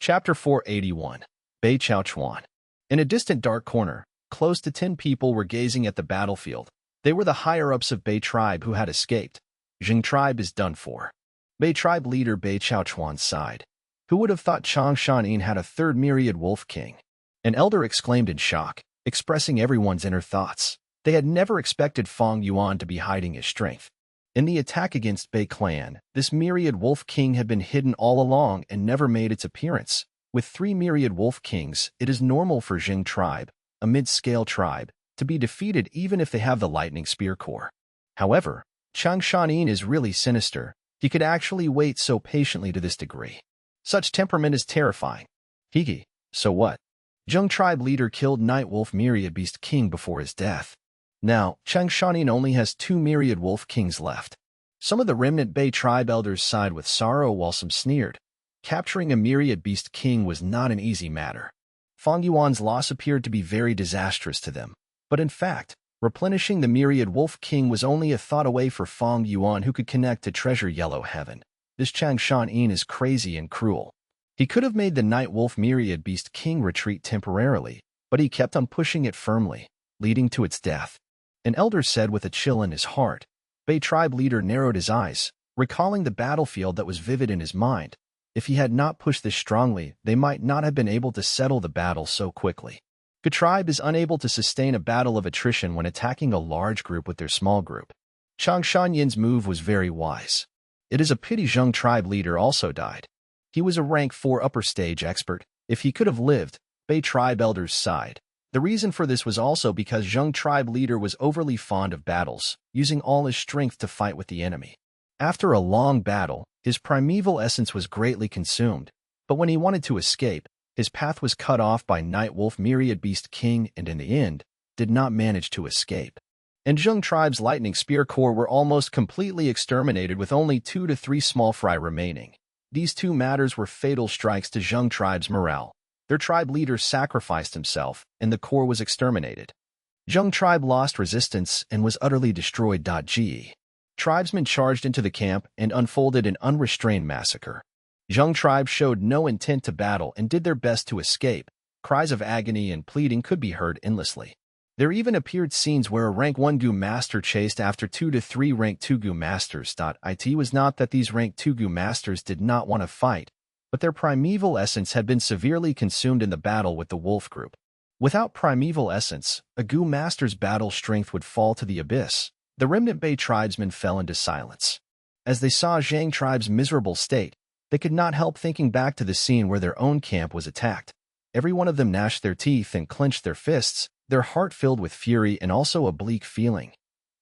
Chapter 481. Bei Chao Chuan. In a distant dark corner, close to 10 people were gazing at the battlefield. They were the higher-ups of Bei tribe who had escaped. Jing tribe is done for. Bei tribe leader Bei Chao Chuan sighed. Who would have thought Changshan had a third myriad wolf king? An elder exclaimed in shock, expressing everyone's inner thoughts. They had never expected Fang Yuan to be hiding his strength. In the attack against Bei clan, this myriad wolf king had been hidden all along and never made its appearance. With 3 myriad wolf kings, it is normal for Jing tribe, a mid-scale tribe, to be defeated even if they have the lightning spear core. However, Changshan is really sinister. He could actually wait so patiently to this degree. Such temperament is terrifying. Higi, so what? Jing tribe leader killed Night Wolf Myriad Beast King before his death. Now, Changshan only has 2 myriad wolf kings left. Some of the remnant Bei tribe elders sighed with sorrow while some sneered. Capturing a myriad beast king was not an easy matter. Fang Yuan's loss appeared to be very disastrous to them. But in fact, replenishing the myriad wolf king was only a thought away for Fang Yuan, who could connect to treasure yellow heaven. This Changshan is crazy and cruel. He could have made the Night Wolf Myriad Beast King retreat temporarily, but he kept on pushing it firmly, leading to its death. An elder said with a chill in his heart. Bei tribe leader narrowed his eyes, recalling the battlefield that was vivid in his mind. If he had not pushed this strongly, they might not have been able to settle the battle so quickly. Ge tribe is unable to sustain a battle of attrition when attacking a large group with their small group. Changshan move was very wise. It is a pity Jing tribe leader also died. He was a rank 4 upper stage expert. If he could have lived, Bei tribe elders sighed. The reason for this was also because Jing tribe leader was overly fond of battles, using all his strength to fight with the enemy. After a long battle, his primeval essence was greatly consumed, but when he wanted to escape, his path was cut off by Night Wolf Myriad Beast King and in the end, did not manage to escape. And Jing tribe's lightning spear core were almost completely exterminated with only 2 to 3 small fry remaining. These 2 matters were fatal strikes to Jing tribe's morale. Their tribe leader sacrificed himself, and the core was exterminated. Jing tribe lost resistance and was utterly destroyed. Ge. Tribesmen charged into the camp and unfolded an unrestrained massacre. Jing tribe showed no intent to battle and did their best to escape. Cries of agony and pleading could be heard endlessly. There even appeared scenes where a rank 1 Gu master chased after 2 to 3 rank 2 Gu masters. It was not that these rank 2 Gu masters did not want to fight, but their primeval essence had been severely consumed in the battle with the wolf group. Without primeval essence, a Gu master's battle strength would fall to the abyss. The remnant Bei tribesmen fell into silence. As they saw Jing tribe's miserable state, they could not help thinking back to the scene where their own camp was attacked. Every one of them gnashed their teeth and clenched their fists, their heart filled with fury and also a bleak feeling.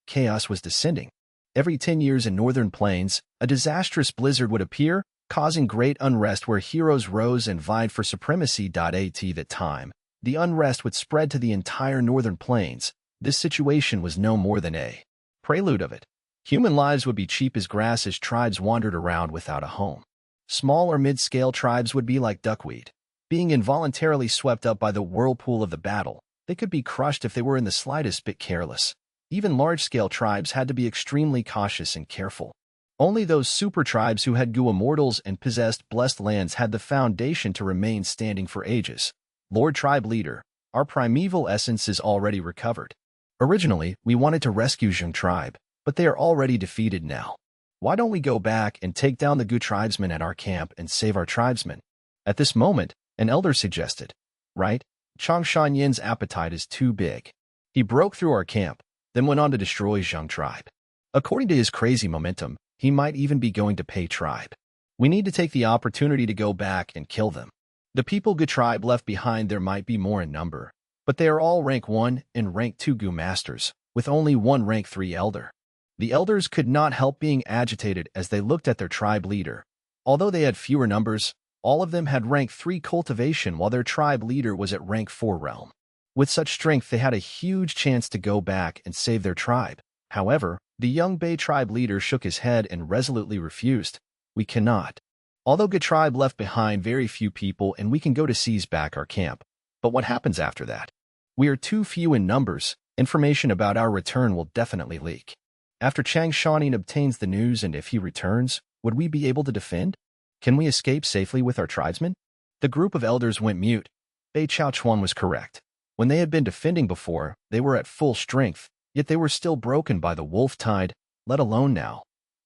Chaos was descending. Every 10 years in northern plains, a disastrous blizzard would appear, causing great unrest where heroes rose and vied for supremacy. At that time, the unrest would spread to the entire northern plains. This situation was no more than a prelude of it. Human lives would be cheap as grass as tribes wandered around without a home. Small or mid-scale tribes would be like duckweed, being involuntarily swept up by the whirlpool of the battle. They could be crushed if they were in the slightest bit careless. Even large-scale tribes had to be extremely cautious and careful. Only those super tribes who had Gu immortals and possessed blessed lands had the foundation to remain standing for ages. Lord Tribe Leader, our primeval essence is already recovered. Originally, we wanted to rescue Jing tribe, but they are already defeated now. Why don't we go back and take down the Gu tribesmen at our camp and save our tribesmen? At this moment, an elder suggested. Right? Changshan appetite is too big. He broke through our camp, then went on to destroy Jing tribe. According to his crazy momentum, he might even be going to Bei tribe. We need to take the opportunity to go back and kill them. The people Gu tribe left behind there might be more in number, but they are all rank 1 and rank 2 Gu masters, with only 1 rank 3 elder. The elders could not help being agitated as they looked at their tribe leader. Although they had fewer numbers, all of them had rank 3 cultivation while their tribe leader was at rank 4 realm. With such strength they had a huge chance to go back and save their tribe. However, the young Bei tribe leader shook his head and resolutely refused. We cannot. Although Ge tribe left behind very few people and we can go to seize back our camp. But what happens after that? We are too few in numbers. Information about our return will definitely leak. After Changshan obtains the news and if he returns, would we be able to defend? Can we escape safely with our tribesmen? The group of elders went mute. Bei Chaochuan was correct. When they had been defending before, they were at full strength, yet they were still broken by the wolf tide, let alone now.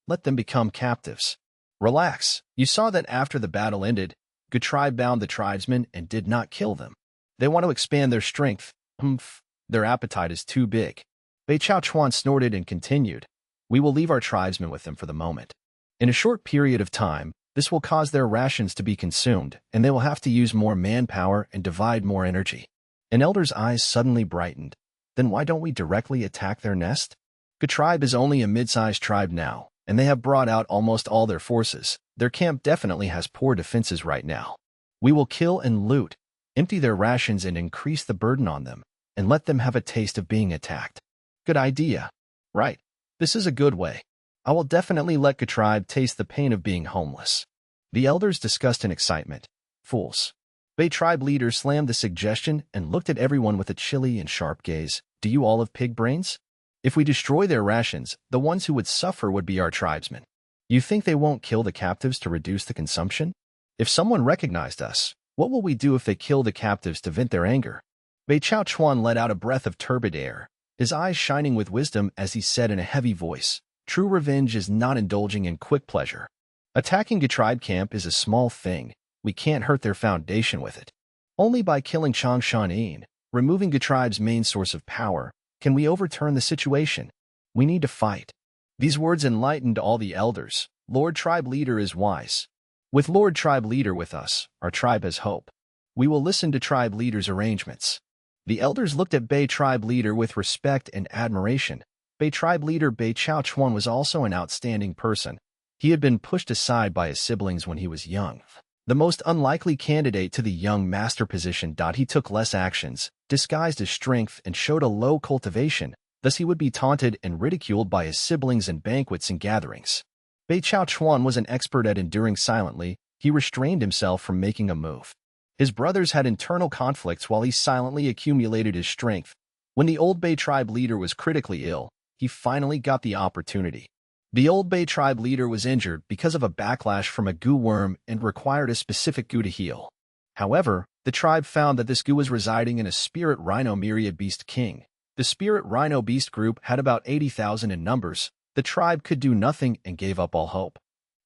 Let them become captives. Relax. You saw that after the battle ended, Good Tribe bound the tribesmen and did not kill them. They want to expand their strength. Their appetite is too big. Bei Chaochuan snorted and continued. We will leave our tribesmen with them for the moment. In a short period of time, this will cause their rations to be consumed, and they will have to use more manpower and divide more energy. An elder's eyes suddenly brightened. Then why don't we directly attack their nest? Good Tribe is only a mid-sized tribe now, and they have brought out almost all their forces. Their camp definitely has poor defenses right now. We will kill and loot, empty their rations and increase the burden on them, and let them have a taste of being attacked. Good idea. Right. This is a good way. I will definitely let Good Tribe taste the pain of being homeless. The elders discussed in excitement. Fools. Bei Tribe leader slammed the suggestion and looked at everyone with a chilly and sharp gaze. Do you all have pig brains? If we destroy their rations, the ones who would suffer would be our tribesmen. You think they won't kill the captives to reduce the consumption? If someone recognized us, what will we do if they kill the captives to vent their anger? Bei Chaochuan let out a breath of turbid air, his eyes shining with wisdom as he said in a heavy voice, True revenge is not indulging in quick pleasure. Attacking a tribe camp is a small thing. We can't hurt their foundation with it. Only by killing Changshan, removing the tribe's main source of power, can we overturn the situation. We need to fight. These words enlightened all the elders. Lord Tribe Leader is wise. With Lord Tribe Leader with us, our tribe has hope. We will listen to Tribe Leader's arrangements. The elders looked at Bei Tribe Leader with respect and admiration. Bei Tribe Leader Bei Chaochuan was also an outstanding person. He had been pushed aside by his siblings when he was young. The most unlikely candidate to the young master position. He took less actions, disguised his strength, and showed a low cultivation, thus he would be taunted and ridiculed by his siblings in banquets and gatherings. Bei Chaochuan was an expert at enduring silently. He restrained himself from making a move. His brothers had internal conflicts while he silently accumulated his strength. When the old Bei Tribe leader was critically ill, he finally got the opportunity. The old Bei Tribe leader was injured because of a backlash from a goo worm and required a specific goo to heal. However, the tribe found that this goo was residing in a spirit rhino myriad beast king. The spirit rhino beast group had about 80,000 in numbers. The tribe could do nothing and gave up all hope.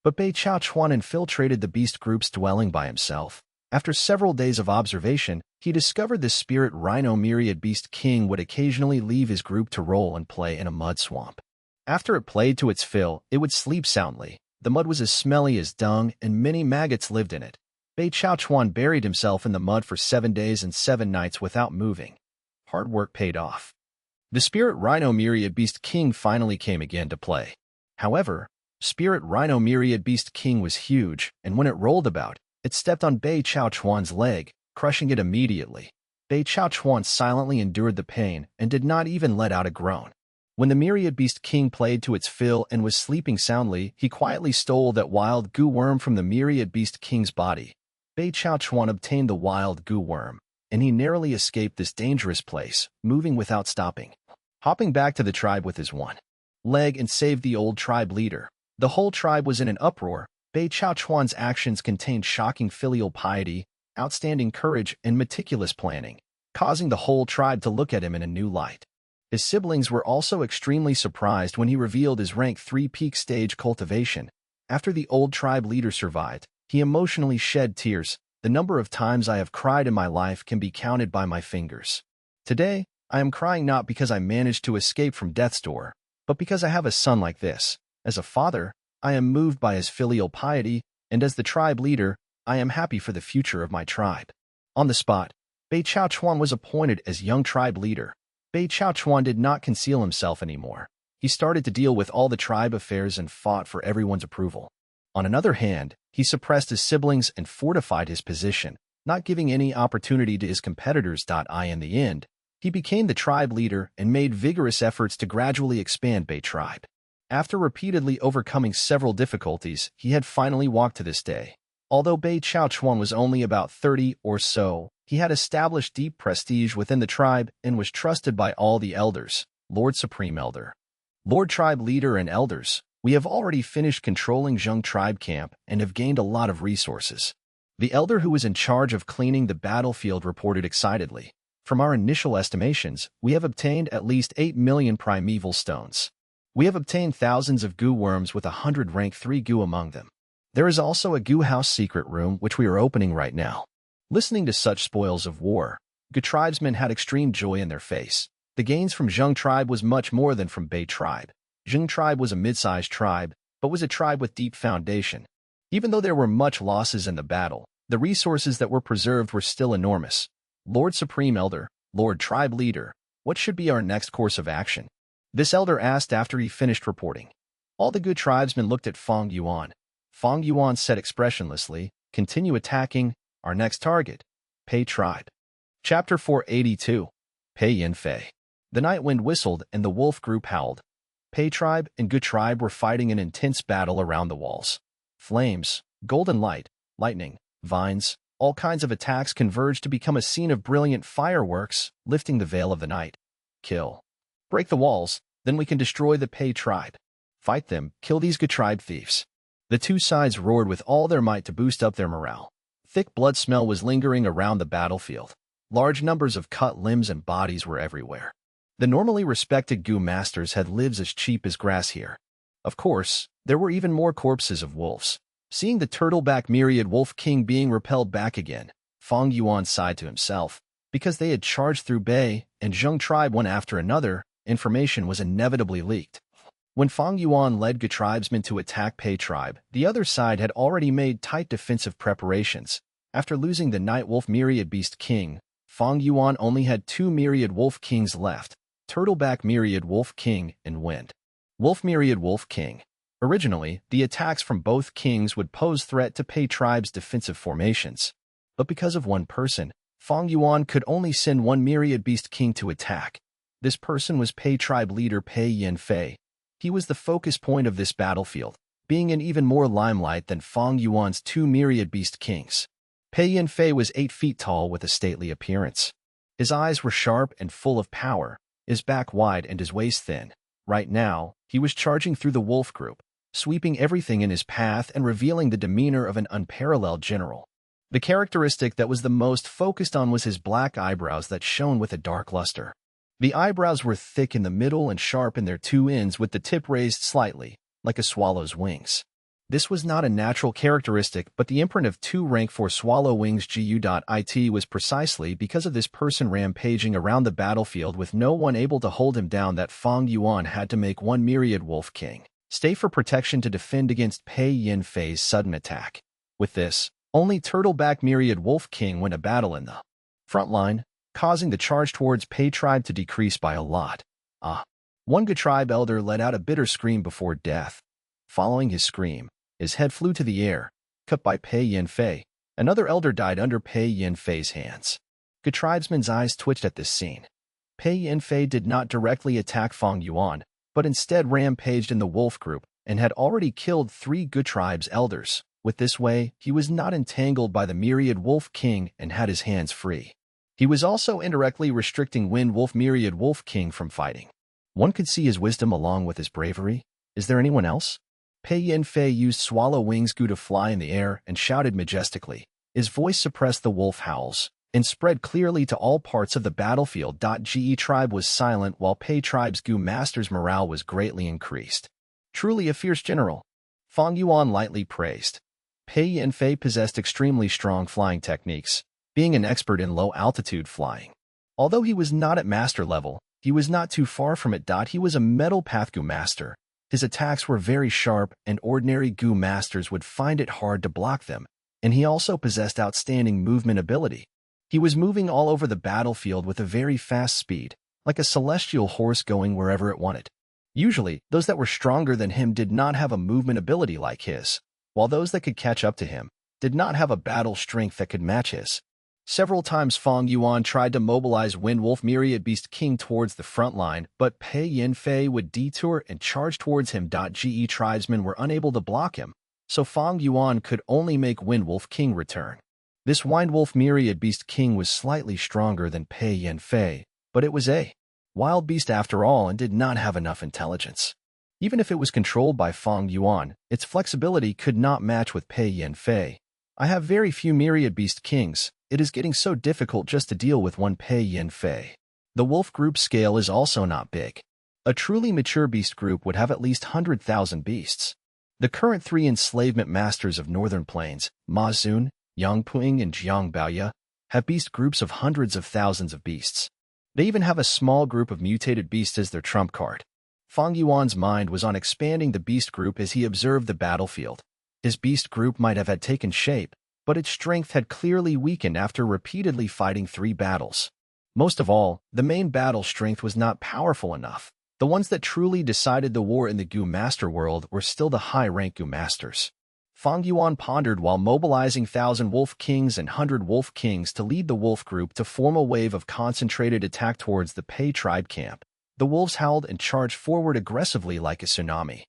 But Bei Chaochuan infiltrated the beast group's dwelling by himself. After several days of observation, he discovered the spirit rhino myriad beast king would occasionally leave his group to roll and play in a mud swamp. After it played to its fill, it would sleep soundly. The mud was as smelly as dung, and many maggots lived in it. Bei Chaochuan buried himself in the mud for 7 days and 7 nights without moving. Hard work paid off. The spirit rhino myriad beast king finally came again to play. However, spirit rhino myriad beast king was huge, and when it rolled about, it stepped on Bei Chaochuan's leg, crushing it immediately. Bei Chaochuan silently endured the pain and did not even let out a groan. When the myriad beast king played to its fill and was sleeping soundly, he quietly stole that wild goo worm from the myriad beast king's body. Bei Chaochuan obtained the wild goo worm, and he narrowly escaped this dangerous place, moving without stopping. Hopping back to the tribe with his one leg and saved the old tribe leader. The whole tribe was in an uproar. Bei Chaochuan's actions contained shocking filial piety, outstanding courage, and meticulous planning, causing the whole tribe to look at him in a new light. His siblings were also extremely surprised when he revealed his rank 3 peak stage cultivation. After the old tribe leader survived, he emotionally shed tears. The number of times I have cried in my life can be counted by my fingers. Today, I am crying not because I managed to escape from death's door, but because I have a son like this. As a father, I am moved by his filial piety, and as the tribe leader, I am happy for the future of my tribe. On the spot, Bei Chaochuan was appointed as young tribe leader. Bei Chaochuan did not conceal himself anymore. He started to deal with all the tribe affairs and fought for everyone's approval. On another hand, he suppressed his siblings and fortified his position, not giving any opportunity to his competitors. In the end, he became the tribe leader and made vigorous efforts to gradually expand Bei Tribe. After repeatedly overcoming several difficulties, he had finally walked to this day. Although Bei Chaochuan was only about 30 or so, he had established deep prestige within the tribe and was trusted by all the elders. Lord Supreme Elder, Lord Tribe Leader and Elders, we have already finished controlling Zheng Tribe Camp and have gained a lot of resources. The elder who was in charge of cleaning the battlefield reported excitedly. From our initial estimations, we have obtained at least 8 million primeval stones. We have obtained thousands of goo worms with 100 rank 3 goo among them. There is also a goo house secret room which we are opening right now. Listening to such spoils of war, Goo tribesmen had extreme joy in their face. The gains from Zheng tribe was much more than from Bei tribe. Zheng tribe was a mid-sized tribe, but was a tribe with deep foundation. Even though there were much losses in the battle, the resources that were preserved were still enormous. Lord Supreme Elder, Lord Tribe Leader, what should be our next course of action? This elder asked after he finished reporting. All the good tribesmen looked at Fang Yuan. Fang Yuan said expressionlessly, continue attacking, our next target, Bei tribe. Chapter 482. Bei Yanfei. The night wind whistled and the wolf group howled. Bei tribe and Goo tribe were fighting an intense battle around the walls. Flames, golden light, lightning, vines, all kinds of attacks converged to become a scene of brilliant fireworks, lifting the veil of the night. Kill. Break the walls, then we can destroy the Bei tribe. Fight them, kill these Goo tribe thieves. The two sides roared with all their might to boost up their morale. Thick blood smell was lingering around the battlefield. Large numbers of cut limbs and bodies were everywhere. The normally respected Goo masters had lives as cheap as grass here. Of course, there were even more corpses of wolves. Seeing the turtleback myriad wolf king being repelled back again, Fang Yuan sighed to himself. Because they had charged through Bei and Zheng tribe one after another, information was inevitably leaked. When Fang Yuan led Goo tribesmen to attack Bei tribe, the other side had already made tight defensive preparations. After losing the Night Wolf Myriad Beast King, Fang Yuan only had 2 Myriad Wolf Kings left, Turtleback Myriad Wolf King and Wind Wolf Myriad Wolf King. Originally, the attacks from both kings would pose threat to Bei tribe's defensive formations. But because of one person, Fang Yuan could only send 1 Myriad Beast King to attack. This person was Bei tribe leader Bei Yanfei. He was the focus point of this battlefield, being in even more limelight than Fang Yuan's 2 Myriad Beast Kings. Bei Yanfei was 8 feet tall with a stately appearance. His eyes were sharp and full of power, his back wide and his waist thin. Right now, he was charging through the wolf group, sweeping everything in his path and revealing the demeanor of an unparalleled general. The characteristic that was the most focused on was his black eyebrows that shone with a dark luster. The eyebrows were thick in the middle and sharp in their 2 ends with the tip raised slightly, like a swallow's wings. This was not a natural characteristic, but the imprint of 2 rank 4 swallow wings GU.IT was precisely because of this person rampaging around the battlefield with no one able to hold him down that Fang Yuan had to make 1 Myriad Wolf King stay for protection to defend against Bei Yanfei's sudden attack. With this, only Turtleback Myriad Wolf King went to battle in the front line, causing the charge towards Bei tribe to decrease by a lot. One Goo tribe elder let out a bitter scream before death. Following his scream, his head flew to the air, cut by Bei Yanfei. Another elder died under Bei Yanfei's hands. Goo tribesmen's eyes twitched at this scene. Bei Yanfei did not directly attack Fang Yuan, but instead rampaged in the wolf group and had already killed 3 Goo tribes elders. With this way, he was not entangled by the Myriad Wolf King and had his hands free. He was also indirectly restricting Wind Wolf Myriad Wolf King from fighting. One could see his wisdom along with his bravery. Is there anyone else? Bei Yanfei used swallow wings Goo to fly in the air and shouted majestically. His voice suppressed the wolf howls and spread clearly to all parts of the battlefield. Ge tribe was silent while Bei tribe's Goo master's morale was greatly increased. Truly a fierce general. Fang Yuan lightly praised. Bei Yanfei possessed extremely strong flying techniques, being an expert in low-altitude flying. Although he was not at master level, he was not too far from it. He was a metal path Goo master. His attacks were very sharp, and ordinary Goo masters would find it hard to block them, and he also possessed outstanding movement ability. He was moving all over the battlefield with a very fast speed, like a celestial horse going wherever it wanted. Usually, those that were stronger than him did not have a movement ability like his, while those that could catch up to him did not have a battle strength that could match his. Several times Fang Yuan tried to mobilize Wind Wolf Myriad Beast King towards the front line, but Bei Yanfei would detour and charge towards him. Ge tribesmen were unable to block him, so Fang Yuan could only make Wind Wolf King return. This Wind Wolf Myriad Beast King was slightly stronger than Bei Yanfei, but it was a wild beast after all and did not have enough intelligence. Even if it was controlled by Fang Yuan, its flexibility could not match with Bei Yanfei. I have very few myriad beast kings. It is getting so difficult just to deal with one Pei Yin Fei. The wolf group scale is also not big. A truly mature beast group would have at least 100,000 beasts. The current 3 enslavement masters of Northern Plains, Ma Xun, Yang Puing, and Jiang Baoye, have beast groups of hundreds of thousands of beasts. They even have a small group of mutated beasts as their trump card. Fang Yuan's mind was on expanding the beast group as he observed the battlefield. His beast group might have had taken shape, but its strength had clearly weakened after repeatedly fighting 3 battles. Most of all, the main battle strength was not powerful enough. The ones that truly decided the war in the Gu Master world were still the high-rank Gu Masters. Fang Yuan pondered while mobilizing 1,000 Wolf Kings and 100 Wolf Kings to lead the wolf group to form a wave of concentrated attack towards the Pei tribe camp. The wolves howled and charged forward aggressively like a tsunami,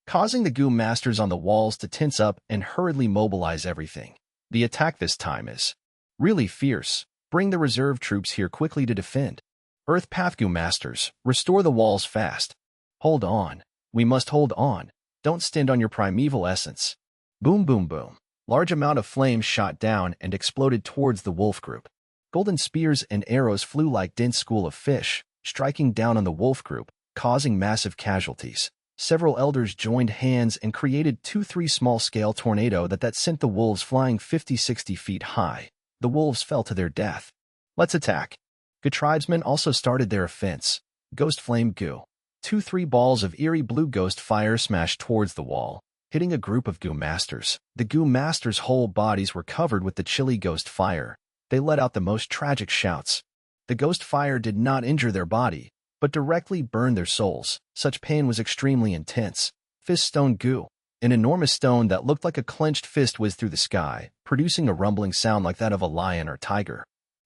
causing the Gu Masters on the walls to tense up and hurriedly mobilize everything. The attack this time is really fierce. Bring the reserve troops here quickly to defend. Earth Path Gu Masters, restore the walls fast. Hold on. We must hold on. Don't stint on your primeval essence. Boom, boom, boom. Large amount of flames shot down and exploded towards the wolf group. Golden spears and arrows flew like dense school of fish, striking down on the wolf group, causing massive casualties. Several elders joined hands and created 2-3 small-scale tornado that sent the wolves flying 50-60 feet high. The wolves fell to their death. Let's attack. Gu tribesmen also started their offense. Ghost Flame Gu. 2-3 balls of eerie blue ghost fire smashed towards the wall, hitting a group of Gu Masters. The Gu Masters' whole bodies were covered with the chilly ghost fire. They let out the most tragic shouts. The ghost fire did not injure their body, but directly burned their souls. Such pain was extremely intense. Fist Stone Gu. An enormous stone that looked like a clenched fist whizzed through the sky, producing a rumbling sound like that of a lion or tiger.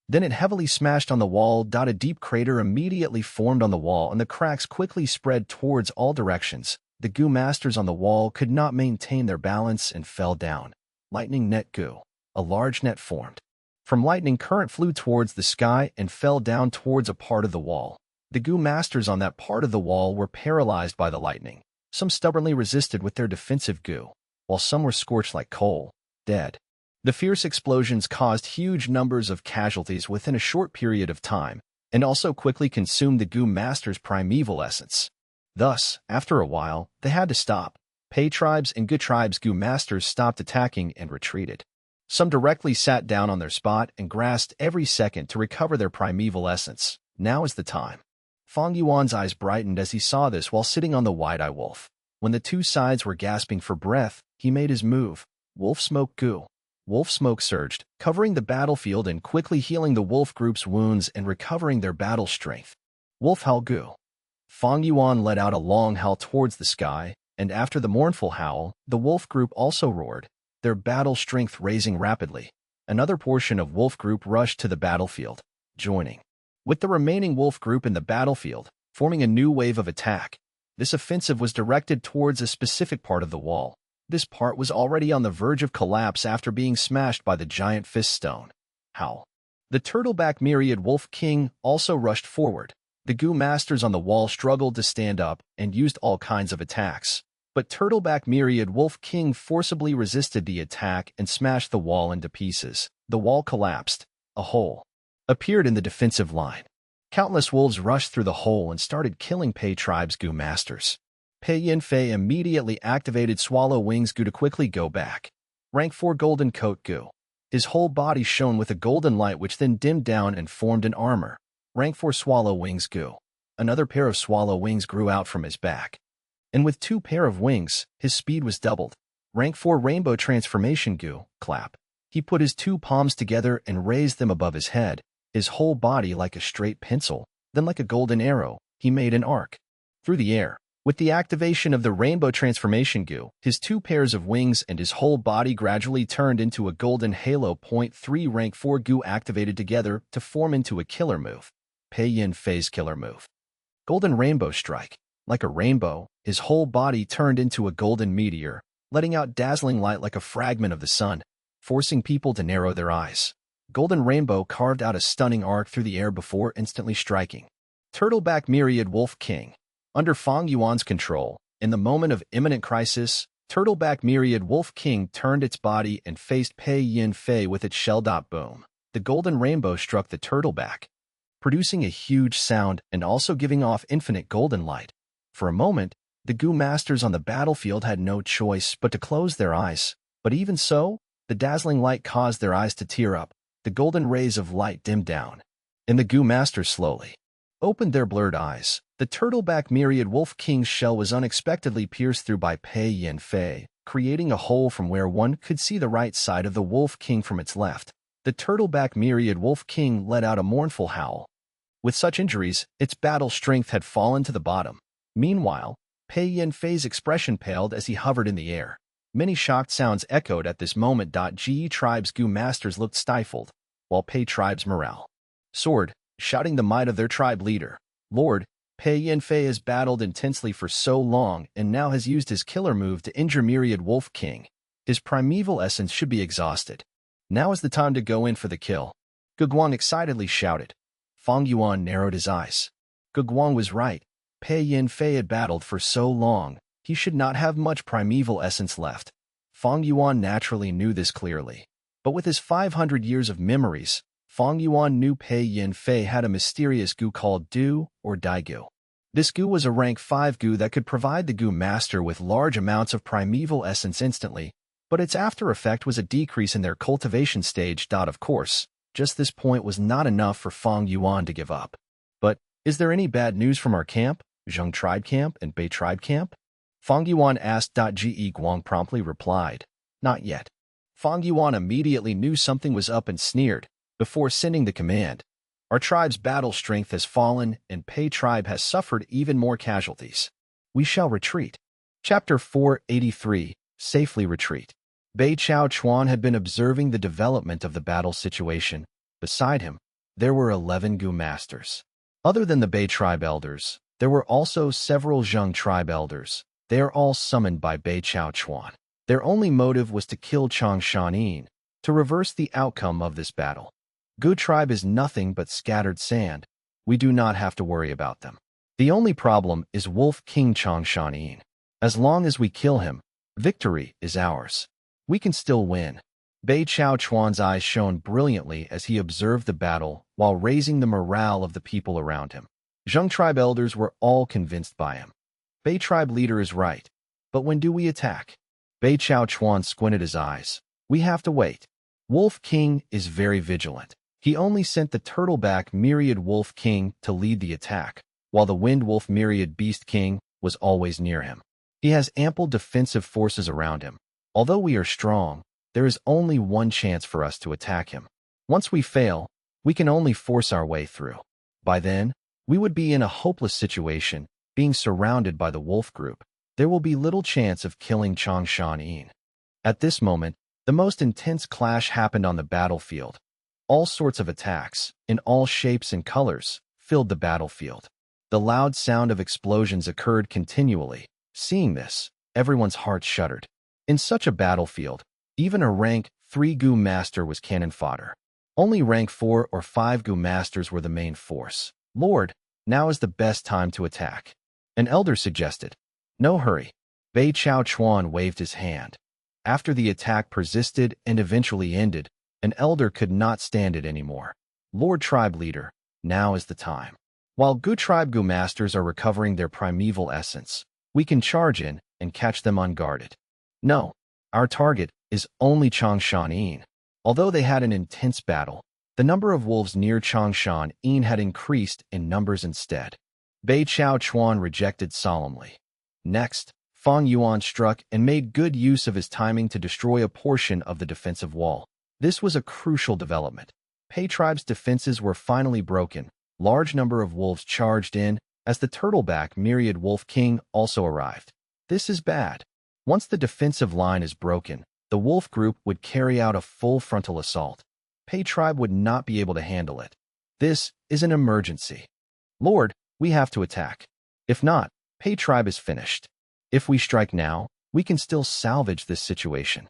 Then it heavily smashed on the wall. A deep crater immediately formed on the wall, and the cracks quickly spread towards all directions. The Gu Masters on the wall could not maintain their balance and fell down. Lightning Net Gu. A large net formed. From lightning current flew towards the sky and fell down towards a part of the wall. The Gu Masters on that part of the wall were paralyzed by the lightning. Some stubbornly resisted with their defensive Gu, while some were scorched like coal, dead. The fierce explosions caused huge numbers of casualties within a short period of time, and also quickly consumed the Gu Masters' primeval essence. Thus, after a while, they had to stop. Pei tribes and Gu tribes' Gu Masters stopped attacking and retreated. Some directly sat down on their spot and grasped every second to recover their primeval essence. Now is the time. Fang Yuan's eyes brightened as he saw this while sitting on the wide-eye wolf. When the two sides were gasping for breath, he made his move. Wolf Smoke Gu. Wolf smoke surged, covering the battlefield and quickly healing the wolf group's wounds and recovering their battle strength. Wolf Howl Gu. Fang Yuan let out a long howl towards the sky, and after the mournful howl, the wolf group also roared, their battle strength raising rapidly. Another portion of wolf group rushed to the battlefield, joining with the remaining wolf group in the battlefield, forming a new wave of attack. This offensive was directed towards a specific part of the wall. This part was already on the verge of collapse after being smashed by the giant fist stone. Howl. The turtleback myriad wolf king also rushed forward. The Gu Masters on the wall struggled to stand up and used all kinds of attacks. But turtleback myriad wolf king forcibly resisted the attack and smashed the wall into pieces. The wall collapsed. A hole appeared in the defensive line. Countless wolves rushed through the hole and started killing Pei tribe's Gu Masters. Pei Yin Fei immediately activated Swallow Wings Gu to quickly go back. Rank 4 Golden Coat Gu. His whole body shone with a golden light which then dimmed down and formed an armor. Rank 4 Swallow Wings Gu. Another pair of swallow wings grew out from his back. And with 2 pair of wings, his speed was doubled. Rank 4 Rainbow Transformation Gu. Clap. He put his 2 palms together and raised them above his head, his whole body like a straight pencil. Then like a golden arrow, he made an arc through the air. With the activation of the Rainbow Transformation Gu, his 2 pairs of wings and his whole body gradually turned into a golden halo. 3 Rank 4 Gu activated together to form into a killer move. Pei Yin Fei's killer move. Golden Rainbow Strike. Like a rainbow, his whole body turned into a golden meteor, letting out dazzling light like a fragment of the sun, forcing people to narrow their eyes. Golden Rainbow carved out a stunning arc through the air before instantly striking. Turtleback Myriad Wolf King. Under Fang Yuan's control, in the moment of imminent crisis, Turtleback Myriad Wolf King turned its body and faced Pei Yin Fei with its shell. Boom. The golden rainbow struck the turtleback, producing a huge sound and also giving off infinite golden light. For a moment, the Gu Masters on the battlefield had no choice but to close their eyes. But even so, the dazzling light caused their eyes to tear up. The golden rays of light dimmed down, and the Gu Masters slowly opened their blurred eyes. The turtleback Myriad Wolf King's shell was unexpectedly pierced through by Pei Yin Fei, creating a hole from where one could see the right side of the Wolf King from its left. The turtleback Myriad Wolf King let out a mournful howl. With such injuries, its battle strength had fallen to the bottom. Meanwhile, Pei Yin Fei's expression paled as he hovered in the air. Many shocked sounds echoed at this moment. Ge Tribe's Gu Masters looked stifled, while Pei Tribe's morale soared, shouting the might of their tribe leader. Lord, Pei Yin Fei has battled intensely for so long and now has used his killer move to injure Myriad Wolf King. His primeval essence should be exhausted. Now is the time to go in for the kill. Guguang excitedly shouted. Fang Yuan narrowed his eyes. Guguang was right. Pei Yin Fei had battled for so long, he should not have much primeval essence left. Fang Yuan naturally knew this clearly. But with his 500 years of memories, Fang Yuan knew Pei Yin Fei had a mysterious Gu called Du, or Daigu. This Gu was a rank 5 Gu that could provide the Gu Master with large amounts of primeval essence instantly, but its after effect was a decrease in their cultivation stage. Of course, just this point was not enough for Fang Yuan to give up. But, is there any bad news from our camp, Zheng Tribe Camp and Bei Tribe Camp? Fang Yuan asked. Ge Guang promptly replied, not yet. Fang Yuan immediately knew something was up and sneered, before sending the command. Our tribe's battle strength has fallen, and Pei Tribe has suffered even more casualties. We shall retreat. Chapter 483, Safely Retreat. Bei Chao Chuan had been observing the development of the battle situation. Beside him, there were 11 Gu Masters. Other than the Bei Tribe elders, there were also several Zheng Tribe elders. They are all summoned by Bei Chao Chuan. Their only motive was to kill Changshan Yin, to reverse the outcome of this battle. Gu Tribe is nothing but scattered sand. We do not have to worry about them. The only problem is Wolf King Changshan Yin. As long as we kill him, victory is ours. We can still win. Bei Chao Chuan's eyes shone brilliantly as he observed the battle while raising the morale of the people around him. Zheng Tribe elders were all convinced by him. Bei Tribe leader is right. But when do we attack? Bei Chao Chuan squinted his eyes. We have to wait. Wolf King is very vigilant. He only sent the turtleback Myriad Wolf King to lead the attack, while the Wind Wolf Myriad Beast King was always near him. He has ample defensive forces around him. Although we are strong, there is only one chance for us to attack him. Once we fail, we can only force our way through. By then, we would be in a hopeless situation, being surrounded by the wolf group. There will be little chance of killing Changshan Yin. At this moment, the most intense clash happened on the battlefield. All sorts of attacks, in all shapes and colors, filled the battlefield. The loud sound of explosions occurred continually. Seeing this, everyone's heart shuddered. In such a battlefield, even a rank 3 Gu Master was cannon fodder. Only rank 4 or 5 Gu Masters were the main force. Lord, now is the best time to attack. An elder suggested. No hurry. Bei Chao Chuan waved his hand. After the attack persisted and eventually ended, an elder could not stand it anymore. Lord Tribe Leader, now is the time. While Gu Tribe Gu Masters are recovering their primeval essence, we can charge in and catch them unguarded. No, our target is only Changshan Yin. Although they had an intense battle, the number of wolves near Changshan Yin had increased in numbers instead. Bei Chao Chuan rejected solemnly. Next, Fang Yuan struck and made good use of his timing to destroy a portion of the defensive wall. This was a crucial development. Pei Tribe's defenses were finally broken. Large number of wolves charged in, as the turtleback Myriad Wolf King also arrived. This is bad. Once the defensive line is broken, the wolf group would carry out a full frontal assault. Pei Tribe would not be able to handle it. This is an emergency. Lord, we have to attack. If not, Pei Tribe is finished. If we strike now, we can still salvage this situation.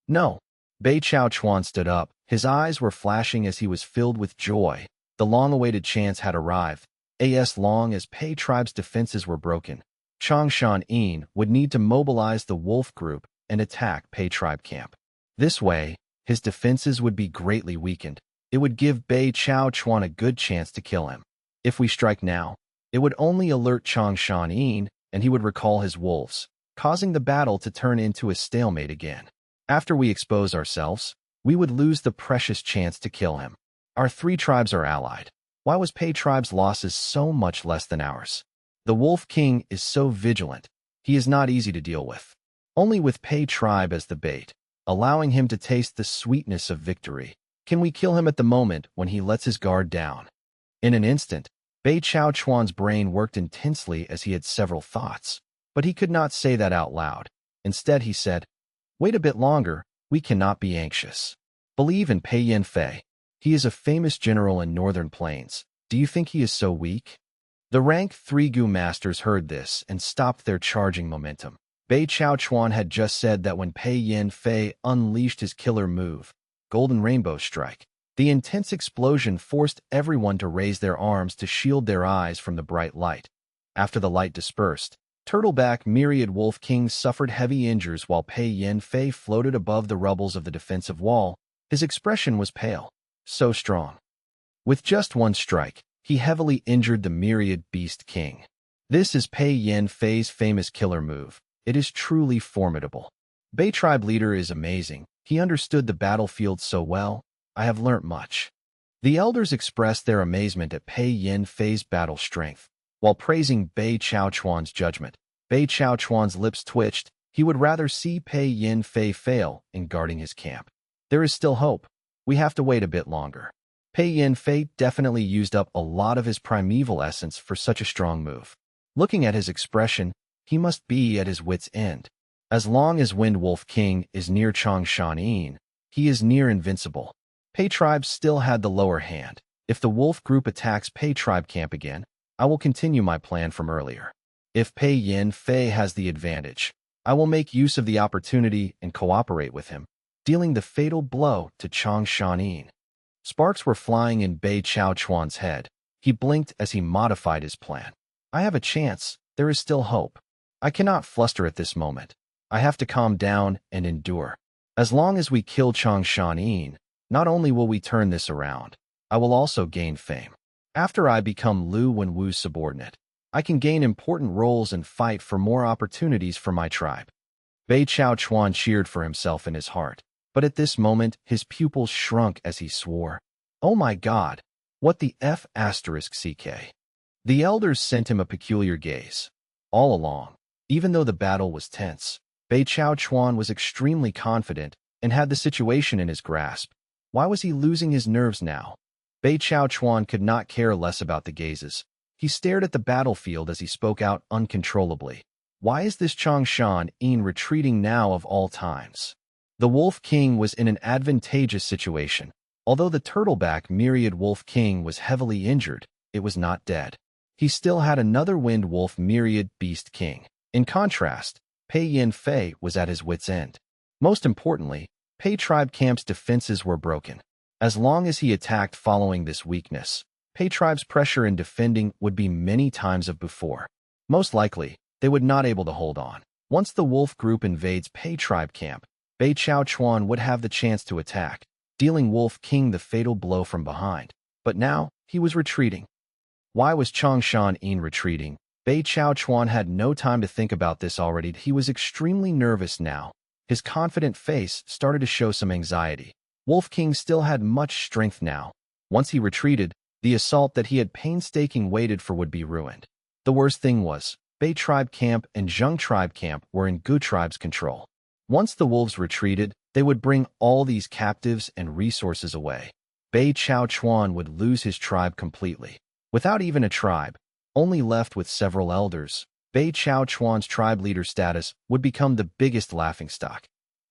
No. Bei Chao Chuan stood up. His eyes were flashing as he was filled with joy. The long-awaited chance had arrived. As long as Pei Tribe's defenses were broken, Changshan would need to mobilize the wolf group and attack Pei tribe camp. This way, his defenses would be greatly weakened. It would give Bei Chao Chuan a good chance to kill him. If we strike now, it would only alert Changshan and he would recall his wolves, causing the battle to turn into a stalemate again. After we expose ourselves, we would lose the precious chance to kill him. Our three tribes are allied. Why was Pei tribe's losses so much less than ours? The Wolf King is so vigilant. He is not easy to deal with. Only with Pei tribe as the bait, allowing him to taste the sweetness of victory, can we kill him at the moment when he lets his guard down. In an instant, Bei Chao Chuan's brain worked intensely as he had several thoughts, but he could not say that out loud. Instead, he said, "Wait a bit longer, we cannot be anxious. Believe in Pei Yanfei. He is a famous general in Northern Plains. Do you think he is so weak?" The rank 3 Gu masters heard this and stopped their charging momentum. Bei Chao Chuan had just said that when Pei Yanfei unleashed his killer move, Golden Rainbow Strike, the intense explosion forced everyone to raise their arms to shield their eyes from the bright light. After the light dispersed, Turtleback Myriad Wolf King suffered heavy injuries while Pei Yanfei floated above the rubbles of the defensive wall. His expression was pale, so strong. With just one strike, he heavily injured the Myriad Beast King. This is Pei Yanfei's famous killer move. It is truly formidable. Bei tribe leader is amazing. He understood the battlefield so well. I have learnt much. The elders expressed their amazement at Pei Yanfei's battle strength. While praising Bei Chao Chuan's judgment, Bei Chao Chuan's lips twitched. He would rather see Pei Yanfei fail in guarding his camp. There is still hope. We have to wait a bit longer. Pei Yanfei definitely used up a lot of his primeval essence for such a strong move. Looking at his expression, he must be at his wit's end. As long as Wind Wolf King is near Changshan, he is near invincible. Pei tribe still had the lower hand. If the wolf group attacks Pei tribe camp again, I will continue my plan from earlier. If Pei Yanfei has the advantage, I will make use of the opportunity and cooperate with him, dealing the fatal blow to Changshan. Sparks were flying in Bei Chao Chuan's head. He blinked as he modified his plan. I have a chance. There is still hope. I cannot fluster at this moment. I have to calm down and endure. As long as we kill Changshan, not only will we turn this around, I will also gain fame. After I become Lu Wenwu's subordinate, I can gain important roles and fight for more opportunities for my tribe. Bei Chao Chuan cheered for himself in his heart, but at this moment his pupils shrunk as he swore. Oh my God, what the F***CK. The elders sent him a peculiar gaze. All along, even though the battle was tense, Bei Chao Chuan was extremely confident and had the situation in his grasp. Why was he losing his nerves now? Bei Chao Chuan could not care less about the gazes. He stared at the battlefield as he spoke out uncontrollably. Why is this Changshan retreating now of all times? The Wolf King was in an advantageous situation. Although the Turtleback Myriad Wolf King was heavily injured, it was not dead. He still had another Wind Wolf Myriad Beast King. In contrast, Pei Yanfei was at his wit's end. Most importantly, Pei tribe camp's defenses were broken. As long as he attacked following this weakness, Pei tribe's pressure in defending would be many times of before. Most likely, they would not able to hold on. Once the wolf group invades Pei tribe camp, Bei Chao Chuan would have the chance to attack, dealing Wolf King the fatal blow from behind. But now, he was retreating. Why was Changshan retreating? Bei Chao Chuan had no time to think about this already. He was extremely nervous now. His confident face started to show some anxiety. Wolf King still had much strength now. Once he retreated, the assault that he had painstakingly waited for would be ruined. The worst thing was, Bei tribe camp and Zheng tribe camp were in Gu tribe's control. Once the wolves retreated, they would bring all these captives and resources away. Bei Chao Chuan would lose his tribe completely. Without even a tribe, only left with several elders, Bei Chao Chuan's tribe leader status would become the biggest laughingstock.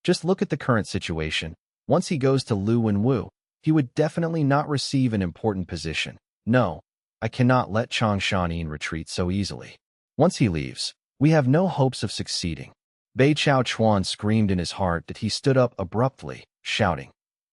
Just look at the current situation. Once he goes to Lu Wenwu, he would definitely not receive an important position. No, I cannot let Changshan retreat so easily. Once he leaves, we have no hopes of succeeding. Bei Chao Chuan screamed in his heart that he stood up abruptly, shouting,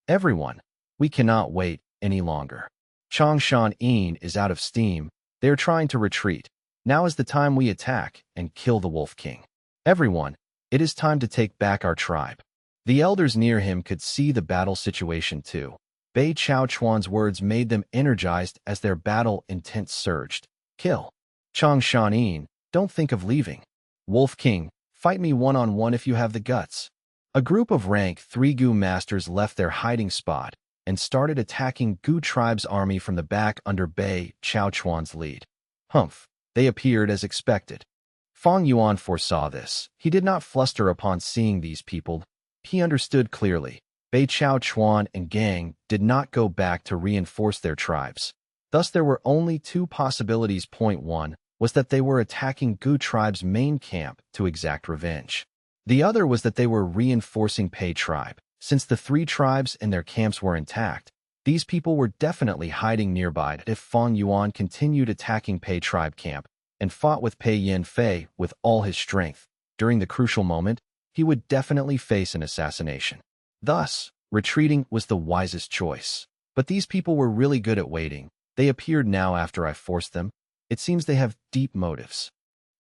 "Everyone, we cannot wait any longer. Changshan is out of steam. They are trying to retreat. Now is the time we attack and kill the Wolf King. Everyone, it is time to take back our tribe. The elders near him could see the battle situation too. Bei Chao Chuan's words made them energized as their battle intent surged. Kill. Chang Shanin, don't think of leaving. Wolf King, fight me one-on-one if you have the guts. A group of rank 3 Gu masters left their hiding spot and started attacking Gu tribe's army from the back under Bei Chao Chuan's lead. Humph, they appeared as expected. Fang Yuan foresaw this. He did not fluster upon seeing these people. He understood clearly. Bei Chao Chuan and gang did not go back to reinforce their tribes. Thus there were only 2 possibilities. Point 1 was that they were attacking Gu tribe's main camp to exact revenge. The other was that they were reinforcing Pei tribe. Since the 3 tribes and their camps were intact, these people were definitely hiding nearby. If Fang Yuan continued attacking Pei tribe camp and fought with Pei Yanfei with all his strength, during the crucial moment, he would definitely face an assassination. Thus, retreating was the wisest choice. But these people were really good at waiting. They appeared now after I forced them. It seems they have deep motives.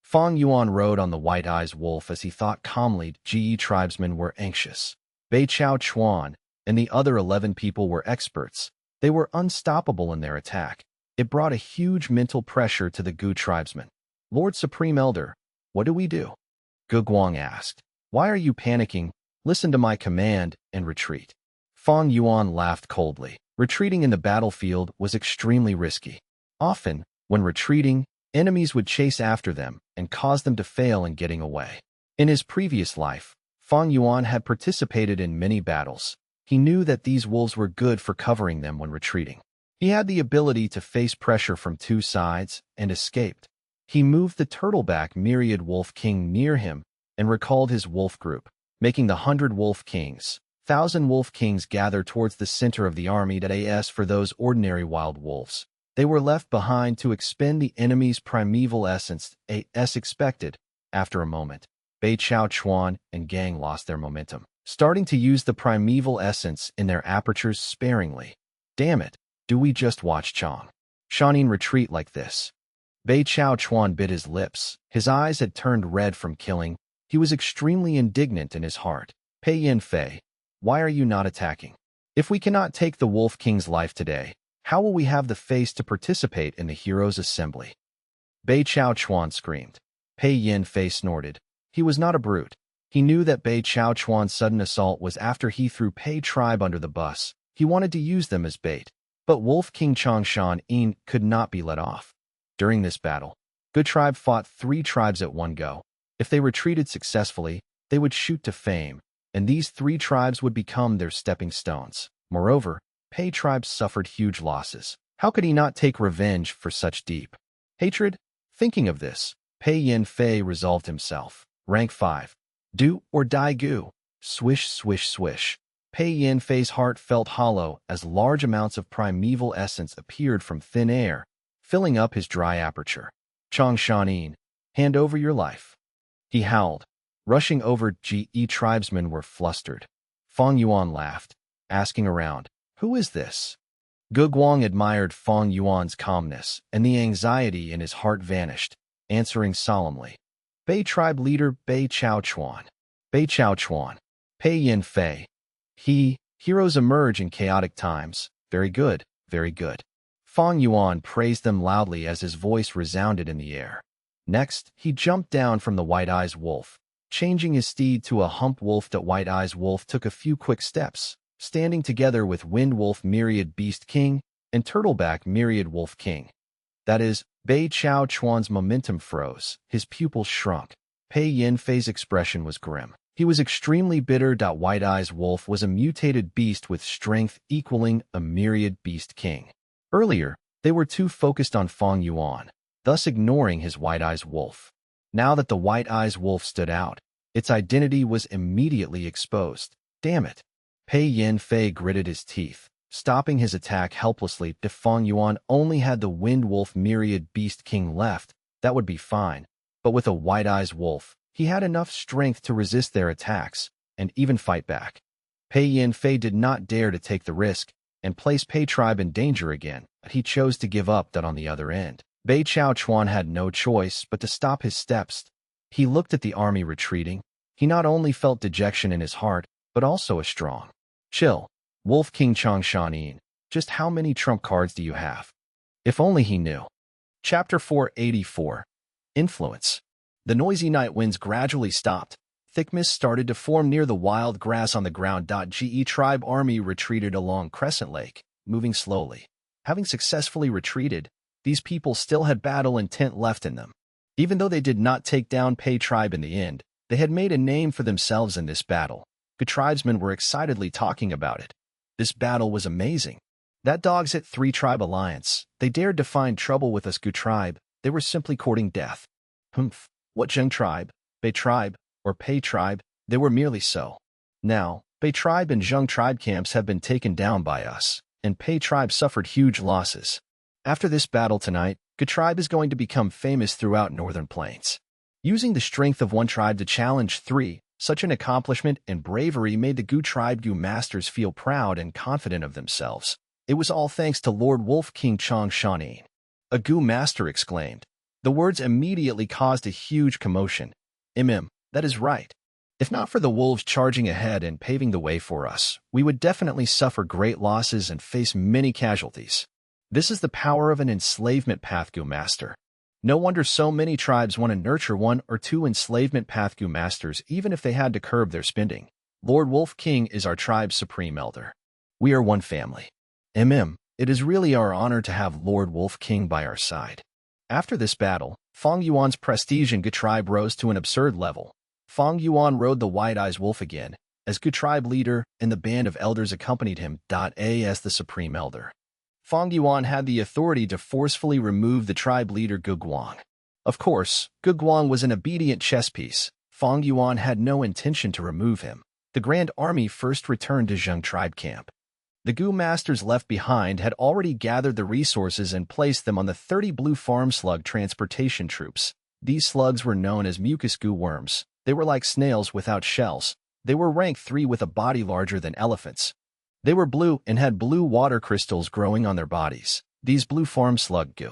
Fang Yuan rode on the white-eyed wolf as he thought calmly. Ge tribesmen were anxious. Bei Chao Chuan and the other 11 people were experts. They were unstoppable in their attack. It brought a huge mental pressure to the Gu tribesmen. Lord Supreme Elder, what do we do? Ge Guang asked. Why are you panicking? Listen to my command and retreat. Fang Yuan laughed coldly. Retreating in the battlefield was extremely risky. Often, when retreating, enemies would chase after them and cause them to fail in getting away. In his previous life, Fang Yuan had participated in many battles. He knew that these wolves were good for covering them when retreating. He had the ability to face pressure from 2 sides and escaped. He moved the turtleback myriad Wolf King near him and recalled his wolf group, making the 100 Wolf Kings. 1,000 Wolf Kings gather towards the center of the army. As for those ordinary wild wolves, they were left behind to expend the enemy's primeval essence. As expected, after a moment, Bei Chao Chuan and gang lost their momentum, starting to use the primeval essence in their apertures sparingly. Damn it, do we just watch Chang Shanin retreat like this? Bei Chao Chuan bit his lips. His eyes had turned red from killing. He was extremely indignant in his heart. Pei Yanfei, why are you not attacking? If we cannot take the Wolf King's life today, how will we have the face to participate in the heroes' assembly? Bei Chao Chuan screamed. Pei Yanfei snorted. He was not a brute. He knew that Bei Chao Chuan's sudden assault was after he threw Pei tribe under the bus. He wanted to use them as bait. But Wolf King Chang Shanin could not be let off. During this battle, Gu tribe fought 3 tribes at one go. If they retreated successfully, they would shoot to fame, and these 3 tribes would become their stepping stones. Moreover, Pei tribe suffered huge losses. How could he not take revenge for such deep hatred? Thinking of this, Pei Yanfei resolved himself. Rank 5. Do or die Gu. Swish, swish, swish. Pei Yanfei's heart felt hollow as large amounts of primeval essence appeared from thin air, filling up his dry aperture. Chang Shanin, hand over your life. He howled. Rushing over, Ge tribesmen were flustered. Fang Yuan laughed, asking around, who is this? Ge Guang admired Fang Yuan's calmness, and the anxiety in his heart vanished, answering solemnly. Bei tribe leader Bei Chao Chuan. Bei Chao Chuan. Pei Yanfei. Heroes emerge in chaotic times. Very good, very good. Fang Yuan praised them loudly as his voice resounded in the air. Next, he jumped down from the white-eyed wolf, changing his steed to a hump wolf. The white-eyed wolf took a few quick steps, standing together with Wind Wolf Myriad Beast King and Turtleback Myriad Wolf King. That is, Bei Chao Chuan's momentum froze, his pupils shrunk. Pei Yanfei's expression was grim. He was extremely bitter. White-eyed wolf was a mutated beast with strength equaling a Myriad Beast King. Earlier, they were too focused on Fang Yuan, thus ignoring his white-eyed wolf. Now that the white-eyed wolf stood out, its identity was immediately exposed. Damn it! Pei Yanfei gritted his teeth, stopping his attack helplessly. If Fang Yuan only had the Wind Wolf Myriad Beast King left, that would be fine. But with a white-eyed wolf, he had enough strength to resist their attacks and even fight back. Pei Yanfei did not dare to take the risk and place Pei tribe in danger again, but he chose to give up. On the other end, Bei Chao Chuan had no choice but to stop his steps. He looked at the army retreating. He not only felt dejection in his heart, but also a strong chill. Wolf King Chang Shanin, just how many trump cards do you have? If only he knew. Chapter 484. Influence. The noisy night winds gradually stopped. Thick mist started to form near the wild grass on the ground. Ge tribe army retreated along Crescent Lake, moving slowly. Having successfully retreated, these people still had battle intent left in them. Even though they did not take down Pei tribe in the end, they had made a name for themselves in this battle. Good tribesmen were excitedly talking about it. This battle was amazing. That dogs at 3 tribe alliance. They dared to find trouble with us Gu tribe. They were simply courting death. Humph. What Zheng tribe, Bei tribe, or Pei tribe, they were merely so. Now, Bei tribe and Zheng tribe camps have been taken down by us, and Pei tribe suffered huge losses. After this battle tonight, Gu tribe is going to become famous throughout Northern Plains. Using the strength of one tribe to challenge 3, such an accomplishment and bravery made the Gu tribe Gu masters feel proud and confident of themselves. It was all thanks to Lord Wolf King Chang Shanin. A Gu master exclaimed. The words immediately caused a huge commotion. That is right. If not for the wolves charging ahead and paving the way for us, we would definitely suffer great losses and face many casualties. This is the power of an enslavement path Gu master. No wonder so many tribes want to nurture 1 or 2 enslavement path Gu masters even if they had to curb their spending. Lord Wolf King is our tribe's supreme elder. We are one family. It is really our honor to have Lord Wolf King by our side. After this battle, Fang Yuan's prestige in Gu tribe rose to an absurd level. Fang Yuan rode the White-Eyes Wolf again, as Gu tribe leader, and the band of elders accompanied him. As the supreme elder. Fang Yuan had the authority to forcefully remove the tribe leader Gu Guang. Of course, Gu Guang was an obedient chess piece. Fang Yuan had no intention to remove him. The Grand Army first returned to Zheng tribe camp. The Gu masters left behind had already gathered the resources and placed them on the 30 blue farm slug transportation troops. These slugs were known as mucus Gu worms. They were like snails without shells. They were rank 3 with a body larger than elephants. They were blue and had blue water crystals growing on their bodies. These blue farm slug Gu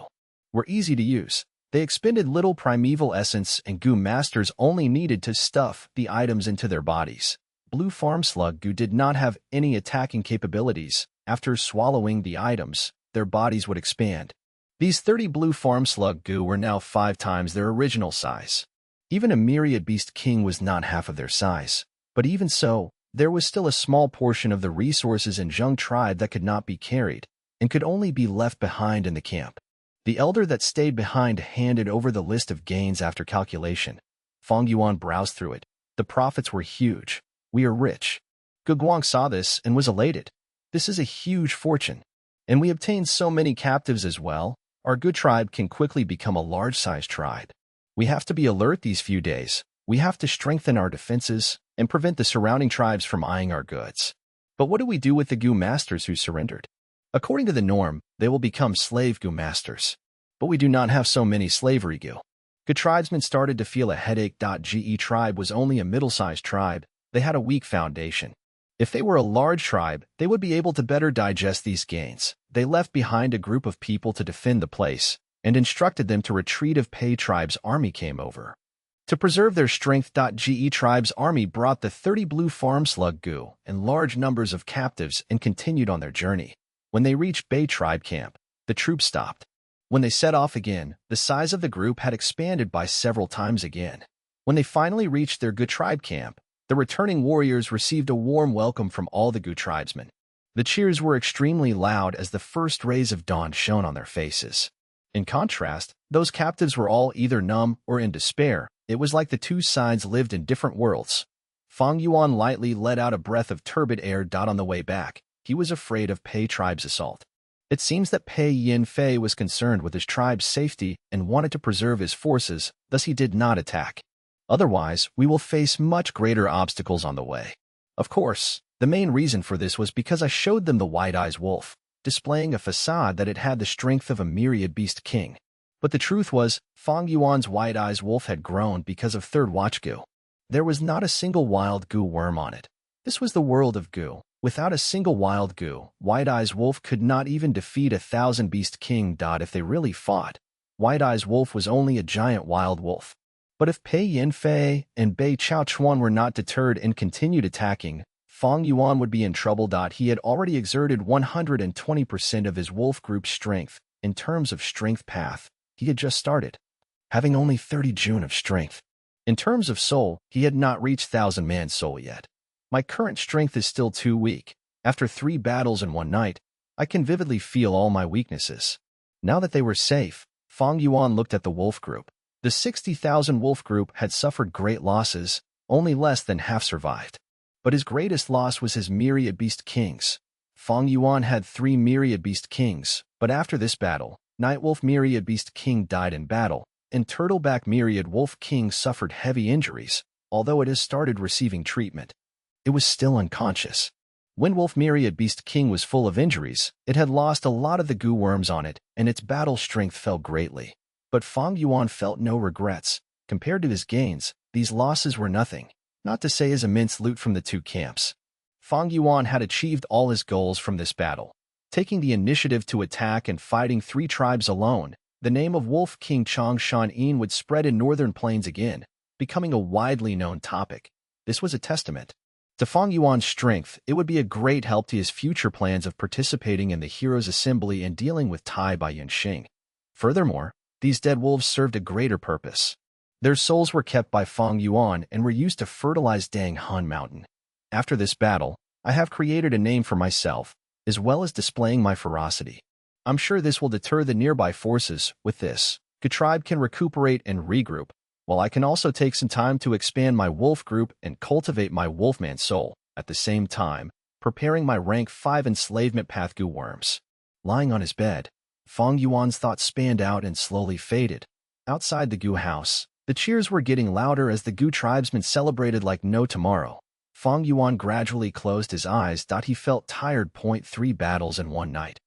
were easy to use. They expended little primeval essence and Gu masters only needed to stuff the items into their bodies. Blue farm slug Gu did not have any attacking capabilities. After swallowing the items, their bodies would expand. These 30 blue farm slug Gu were now 5 times their original size. Even a myriad beast king was not half of their size. But even so, there was still a small portion of the resources in Zheng tribe that could not be carried, and could only be left behind in the camp. The elder that stayed behind handed over the list of gains after calculation. Fang Yuan browsed through it. The profits were huge. We are rich. Gu Guang saw this and was elated. This is a huge fortune. And we obtained so many captives as well. Our Gu tribe can quickly become a large-sized tribe. We have to be alert these few days. We have to strengthen our defenses and prevent the surrounding tribes from eyeing our goods. But what do we do with the Gu masters who surrendered? According to the norm, they will become slave Gu masters. But we do not have so many slavery Gu. Gu tribesmen started to feel a headache. Ge tribe was only a middle-sized tribe. They had a weak foundation. If they were a large tribe, they would be able to better digest these gains. They left behind a group of people to defend the place, and instructed them to retreat if Pei tribe's army came over. To preserve their strength, Ge tribe's army brought the 30 blue farm slug Gu and large numbers of captives and continued on their journey. When they reached Bei tribe camp, the troops stopped. When they set off again, the size of the group had expanded by several times again. When they finally reached their Gu tribe camp, the returning warriors received a warm welcome from all the Gu tribesmen. The cheers were extremely loud as the first rays of dawn shone on their faces. In contrast, those captives were all either numb or in despair. It was like the two sides lived in different worlds. Fang Yuan lightly let out a breath of turbid air. On the way back, he was afraid of Pei tribe's assault. It seems that Pei Yin Fei was concerned with his tribe's safety and wanted to preserve his forces, thus he did not attack. Otherwise, we will face much greater obstacles on the way. Of course, the main reason for this was because I showed them the White-Eyes Wolf, displaying a facade that it had the strength of a myriad beast king. But the truth was, Fang Yuan's White-Eyes Wolf had grown because of Third Watch Gu. There was not a single wild Gu worm on it. This was the world of Gu. Without a single wild Gu, White-Eyes Wolf could not even defeat 1,000 beast king. If they really fought, White Eye's wolf was only a giant wild wolf. But if Pei Yinfei and Bei Chaochuan were not deterred and continued attacking, Fang Yuan would be in trouble. He had already exerted 120% of his wolf group's strength. In terms of strength path, he had just started, having only 30 June of strength. In terms of soul, he had not reached 1,000-man soul yet. My current strength is still too weak. After 3 battles in one night, I can vividly feel all my weaknesses. Now that they were safe, Fang Yuan looked at the wolf group. The 60,000 wolf group had suffered great losses, only less than half survived. But his greatest loss was his myriad beast kings. Fang Yuan had 3 myriad beast kings, but after this battle, Nightwolf myriad beast king died in battle, and Turtleback myriad wolf king suffered heavy injuries, although it has started receiving treatment. It was still unconscious. Windwolf myriad beast king was full of injuries. It had lost a lot of the goo worms on it, and its battle strength fell greatly. But Fang Yuan felt no regrets. Compared to his gains, these losses were nothing, not to say his immense loot from the 2 camps. Fang Yuan had achieved all his goals from this battle. Taking the initiative to attack and fighting 3 tribes alone, the name of Wolf King Changshan would spread in northern plains again, becoming a widely known topic. This was a testament to Fang Yuan's strength. It would be a great help to his future plans of participating in the Heroes' Assembly and dealing with Tai Bai Yanxing. Furthermore, these dead wolves served a greater purpose. Their souls were kept by Fang Yuan and were used to fertilize Dang Han Mountain. After this battle, I have created a name for myself, as well as displaying my ferocity. I'm sure this will deter the nearby forces. With this, the tribe can recuperate and regroup, while I can also take some time to expand my wolf group and cultivate my wolfman soul, at the same time, preparing my rank 5 enslavement path goo worms. Lying on his bed, Fang Yuan's thoughts spanned out and slowly faded. Outside the goo house, the cheers were getting louder as the goo tribesmen celebrated like no tomorrow. Fang Yuan gradually closed his eyes. He felt tired. 3 battles in one night.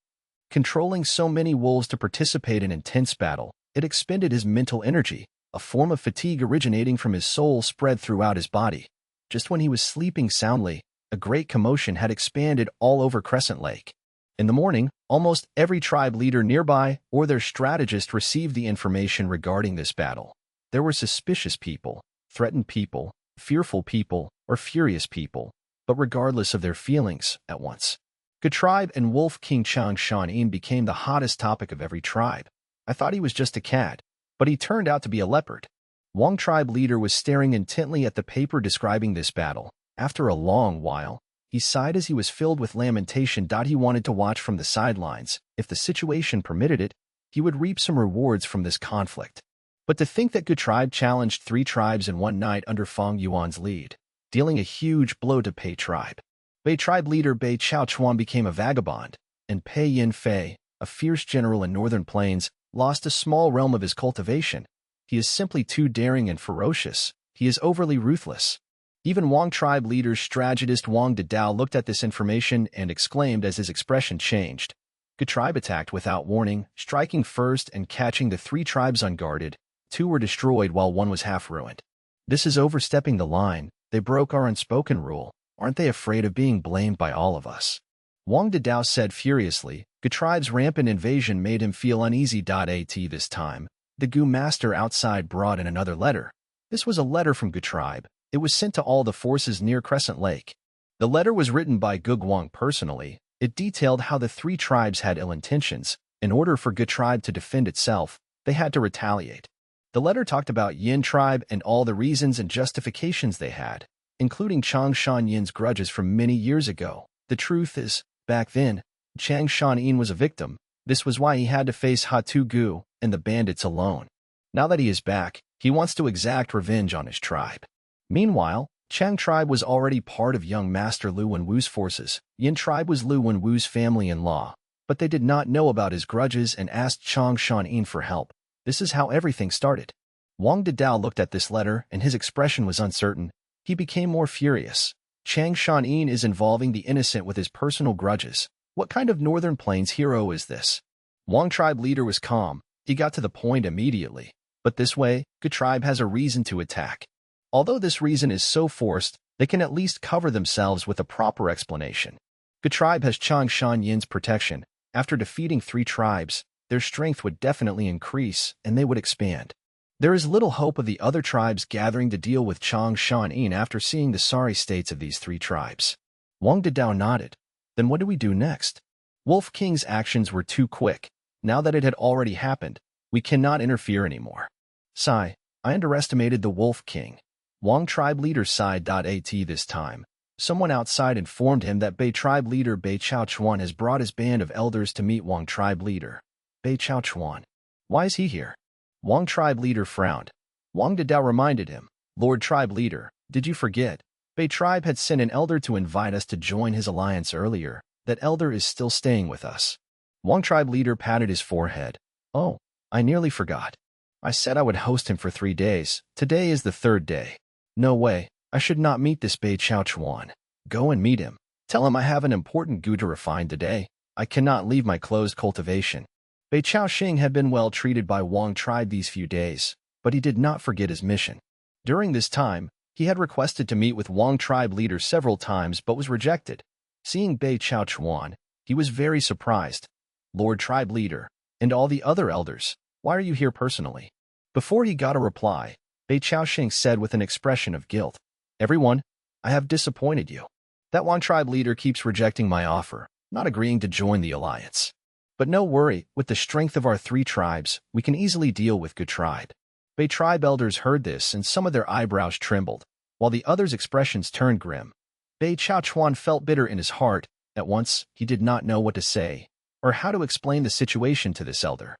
Controlling so many wolves to participate in intense battle, it expended his mental energy. A form of fatigue originating from his soul spread throughout his body. Just when he was sleeping soundly, a great commotion had expanded all over Crescent Lake. In the morning, almost every tribe leader nearby or their strategist received the information regarding this battle. There were suspicious people, threatened people, fearful people, or furious people, but regardless of their feelings, at once, the tribe and Wolf King Changshan became the hottest topic of every tribe. I thought he was just a cat, but he turned out to be a leopard. Wang tribe leader was staring intently at the paper describing this battle. After a long while, he sighed as he was filled with lamentation. He wanted to watch from the sidelines. If the situation permitted it, he would reap some rewards from this conflict. But to think that Gu tribe challenged 3 tribes in one night under Fang Yuan's lead, dealing a huge blow to Bei tribe. Bei tribe leader Bei Chaochuan became a vagabond, and Pei Yinfei, a fierce general in northern plains, lost a small realm of his cultivation. He is simply too daring and ferocious. He is overly ruthless. Even Wang tribe leader's strategist Wang Dadao looked at this information and exclaimed as his expression changed. Gu tribe attacked without warning, striking first and catching the 3 tribes unguarded. 2 were destroyed while 1 was half ruined. This is overstepping the line. They broke our unspoken rule. Aren't they afraid of being blamed by all of us? Wang Dadao said furiously. Gu tribe's rampant invasion made him feel uneasy. At this time, the Gu master outside brought in another letter. This was a letter from Gu tribe. It was sent to all the forces near Crescent Lake. The letter was written by Gu Guang personally. It detailed how the 3 tribes had ill intentions. In order for Gu tribe to defend itself, they had to retaliate. The letter talked about Yin tribe and all the reasons and justifications they had, including Changshan Yin's grudges from many years ago. The truth is, back then, Changshan Yin was a victim. This was why he had to face Hatu Gu and the bandits alone. Now that he is back, he wants to exact revenge on his tribe. Meanwhile, Chang tribe was already part of young Master Lu Wenwu's forces. Yin tribe was Lu Wenwu's family-in-law, but they did not know about his grudges and asked Changshan Yin for help. This is how everything started. Wang Dadao looked at this letter and his expression was uncertain. He became more furious. Changshan Yin is involving the innocent with his personal grudges. What kind of Northern Plains hero is this? Wang tribe leader was calm. He got to the point immediately. But this way, Gu tribe has a reason to attack. Although this reason is so forced, they can at least cover themselves with a proper explanation. Gu tribe has Changshan Yin's protection. After defeating 3 tribes, their strength would definitely increase and they would expand. There is little hope of the other tribes gathering to deal with Chang Shan after seeing the sorry states of these three tribes. Wang Didao nodded. Then what do we do next? Wolf King's actions were too quick. Now that it had already happened, we cannot interfere anymore. Sigh, I underestimated the Wolf King. Wang tribe leader sighed. At this time, someone outside informed him that Bei tribe leader Bei Chaochuan has brought his band of elders to meet Wang tribe leader. Bei Chaochuan. Why is he here? Wang tribe leader frowned. Wang Didao reminded him, Lord tribe leader, did you forget? Bei tribe had sent an elder to invite us to join his alliance earlier. That elder is still staying with us. Wang tribe leader patted his forehead. Oh, I nearly forgot. I said I would host him for 3 days. Today is the 3rd day. No way, I should not meet this Bei Chaochuan. Go and meet him. Tell him I have an important goo to refine today. I cannot leave my closed cultivation. Bei Chaoxing had been well treated by Wang tribe these few days, but he did not forget his mission. During this time, he had requested to meet with Wang tribe leader several times but was rejected. Seeing Bei Chaochuan, he was very surprised. Lord tribe leader, and all the other elders, why are you here personally? Before he got a reply, Bei Chaoxing said with an expression of guilt, Everyone, I have disappointed you. That Wang tribe leader keeps rejecting my offer, not agreeing to join the alliance. But no worry, with the strength of our 3 tribes, we can easily deal with good tribe. Bei tribe elders heard this and some of their eyebrows trembled, while the others' expressions turned grim. Bei Chaochuan felt bitter in his heart. At once, he did not know what to say, or how to explain the situation to this elder.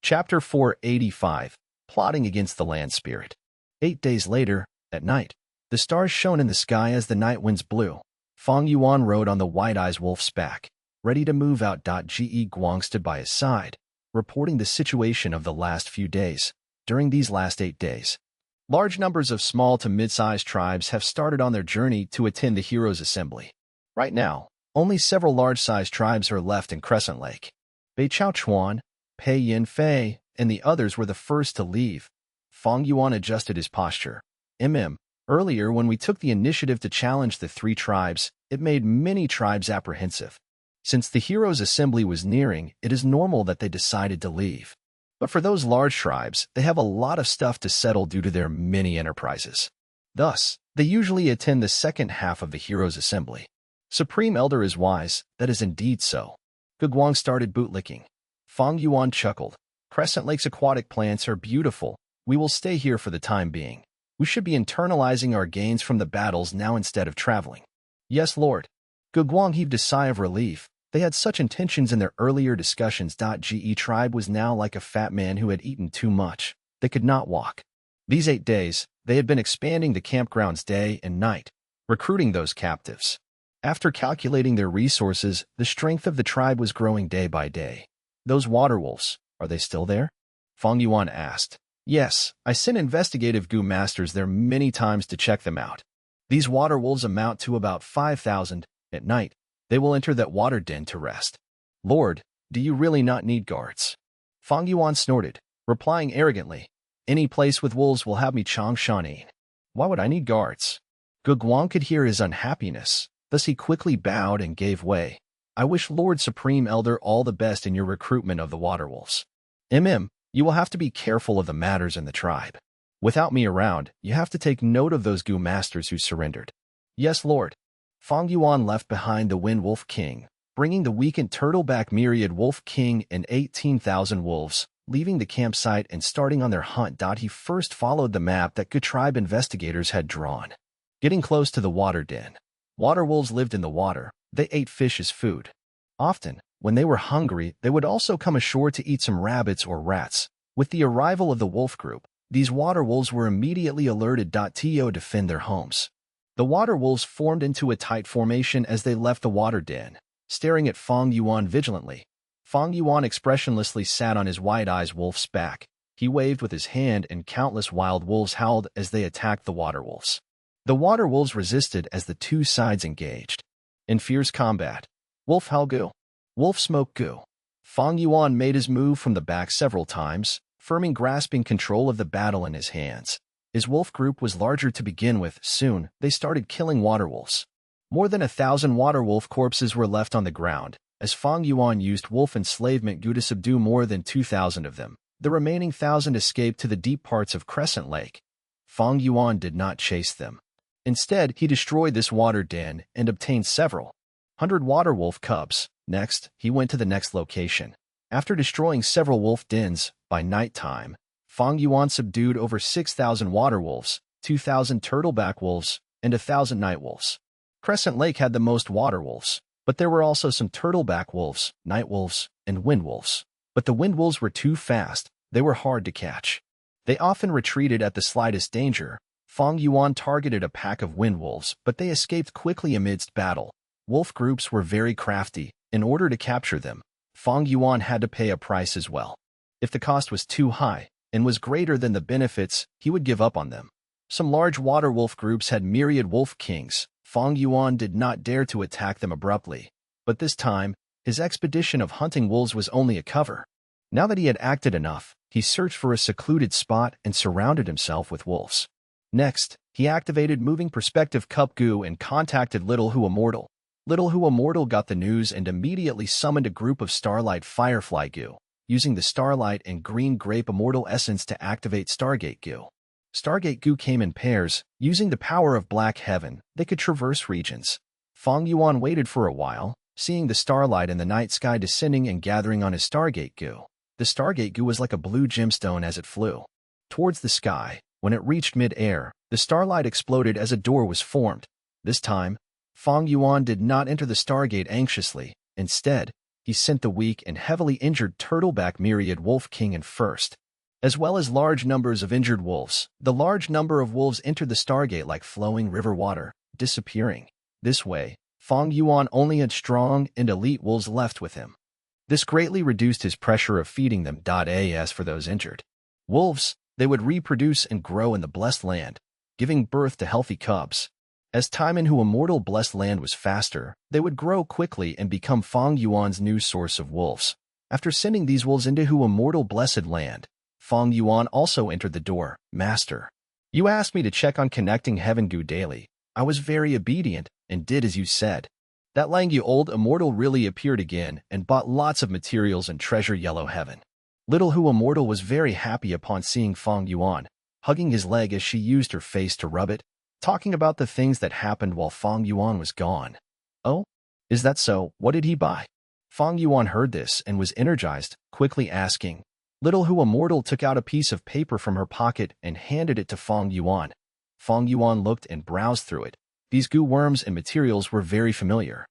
Chapter 485, Plotting Against the Land Spirit. 8 days later, at night, the stars shone in the sky as the night winds blew. Fang Yuan rode on the white-eyed wolf's back, ready to move out. Ge Guang stood by his side, reporting the situation of the last few days. During these last 8 days, large numbers of small to mid-sized tribes have started on their journey to attend the Heroes' Assembly. Right now, only several large-sized tribes are left in Crescent Lake. Bei Chaochuan, Pei Yin Fei, and the others were the first to leave. Fang Yuan adjusted his posture. Earlier when we took the initiative to challenge the 3 tribes, it made many tribes apprehensive. Since the Heroes' Assembly was nearing, it is normal that they decided to leave. But for those large tribes, they have a lot of stuff to settle due to their many enterprises. Thus, they usually attend the second half of the Heroes' Assembly. Supreme Elder is wise, that is indeed so. Guguang started bootlicking. Fang Yuan chuckled. Crescent Lake's aquatic plants are beautiful. We will stay here for the time being. We should be internalizing our gains from the battles now instead of traveling. Yes, Lord. Guguang heaved a sigh of relief. They had such intentions in their earlier discussions. Ge tribe was now like a fat man who had eaten too much. They could not walk. These 8 days, they had been expanding the campgrounds day and night, recruiting those captives. After calculating their resources, the strength of the tribe was growing day by day. Those water wolves, are they still there? Fang Yuan asked. Yes, I sent investigative goo masters there many times to check them out. These water wolves amount to about 5,000. At night, they will enter that water den to rest. Lord, do you really not need guards? Fang Yuan snorted, replying arrogantly, Any place with wolves will have me Chang Shanin. Why would I need guards? Guguang could hear his unhappiness, thus he quickly bowed and gave way. I wish Lord Supreme Elder all the best in your recruitment of the water wolves. You will have to be careful of the matters in the tribe. Without me around, you have to take note of those goo masters who surrendered. Yes, Lord. Fang Yuan left behind the Wind Wolf King, bringing the weakened Turtleback Myriad Wolf King and 18,000 wolves, leaving the campsite and starting on their hunt. He first followed the map that good tribe investigators had drawn. Getting close to the water den. Water wolves lived in the water. They ate fish as food. Often, when they were hungry, they would also come ashore to eat some rabbits or rats. With the arrival of the wolf group, these water wolves were immediately alerted to defend their homes. The water wolves formed into a tight formation as they left the water den, staring at Fang Yuan vigilantly. Fang Yuan expressionlessly sat on his wide-eyed wolf's back. He waved with his hand and countless wild wolves howled as they attacked the water wolves. The water wolves resisted as the 2 sides engaged. In fierce combat, Wolf Howl Goo. Wolf Smoke Goo. Fang Yuan made his move from the back several times, firmly grasping control of the battle in his hands. His wolf group was larger to begin with. Soon, they started killing water wolves. More than 1,000 water wolf corpses were left on the ground, as Fang Yuan used wolf enslavement Gu to subdue more than 2,000 of them. The remaining 1,000 escaped to the deep parts of Crescent Lake. Fang Yuan did not chase them. Instead, he destroyed this water den and obtained several hundred water wolf cubs. Next, he went to the next location. After destroying several wolf dens, by nighttime, Fang Yuan subdued over 6,000 water wolves, 2,000 turtleback wolves, and 1,000 night wolves. Crescent Lake had the most water wolves, but there were also some turtleback wolves, night wolves, and wind wolves. But the wind wolves were too fast. They were hard to catch. They often retreated at the slightest danger. Fang Yuan targeted a pack of wind wolves, but they escaped quickly amidst battle. Wolf groups were very crafty. In order to capture them, Fang Yuan had to pay a price as well. If the cost was too high and was greater than the benefits, he would give up on them. Some large water wolf groups had myriad wolf kings. Fang Yuan did not dare to attack them abruptly. But this time, his expedition of hunting wolves was only a cover. Now that he had acted enough, he searched for a secluded spot and surrounded himself with wolves. Next, he activated Moving Perspective Cup Gu and contacted Little Who Immortal. Little Who Immortal got the news and immediately summoned a group of Starlight Firefly Gu, using the Starlight and Green Grape Immortal Essence to activate Stargate Gu. Stargate Gu came in pairs. Using the power of Black Heaven, they could traverse regions. Fang Yuan waited for a while, seeing the starlight in the night sky descending and gathering on his Stargate Gu. The Stargate Gu was like a blue gemstone as it flew towards the sky. When it reached mid-air, the starlight exploded as a door was formed. This time, Fang Yuan did not enter the Stargate anxiously. Instead, he sent the weak and heavily injured Turtleback Myriad Wolf King in first, as well as large numbers of injured wolves. The large number of wolves entered the Stargate like flowing river water, disappearing. This way, Fang Yuan only had strong and elite wolves left with him. This greatly reduced his pressure of feeding them. As for those injured wolves, they would reproduce and grow in the Blessed Land, giving birth to healthy cubs. As time in Who Immortal Blessed Land was faster, they would grow quickly and become Fang Yuan's new source of wolves. After sending these wolves into Who Immortal Blessed Land, Fang Yuan also entered the door. Master, you asked me to check on connecting Heaven Gu daily. I was very obedient and did as you said. That Langyu old immortal really appeared again and bought lots of materials and treasure Yellow Heaven. Little Who Immortal was very happy upon seeing Fang Yuan, hugging his leg as she used her face to rub it, talking about the things that happened while Fang Yuan was gone. Oh, is that so? What did he buy? Fang Yuan heard this and was energized, quickly asking. Little Who Immortal took out a piece of paper from her pocket and handed it to Fang Yuan. Fang Yuan looked and browsed through it. These Gu worms and materials were very familiar.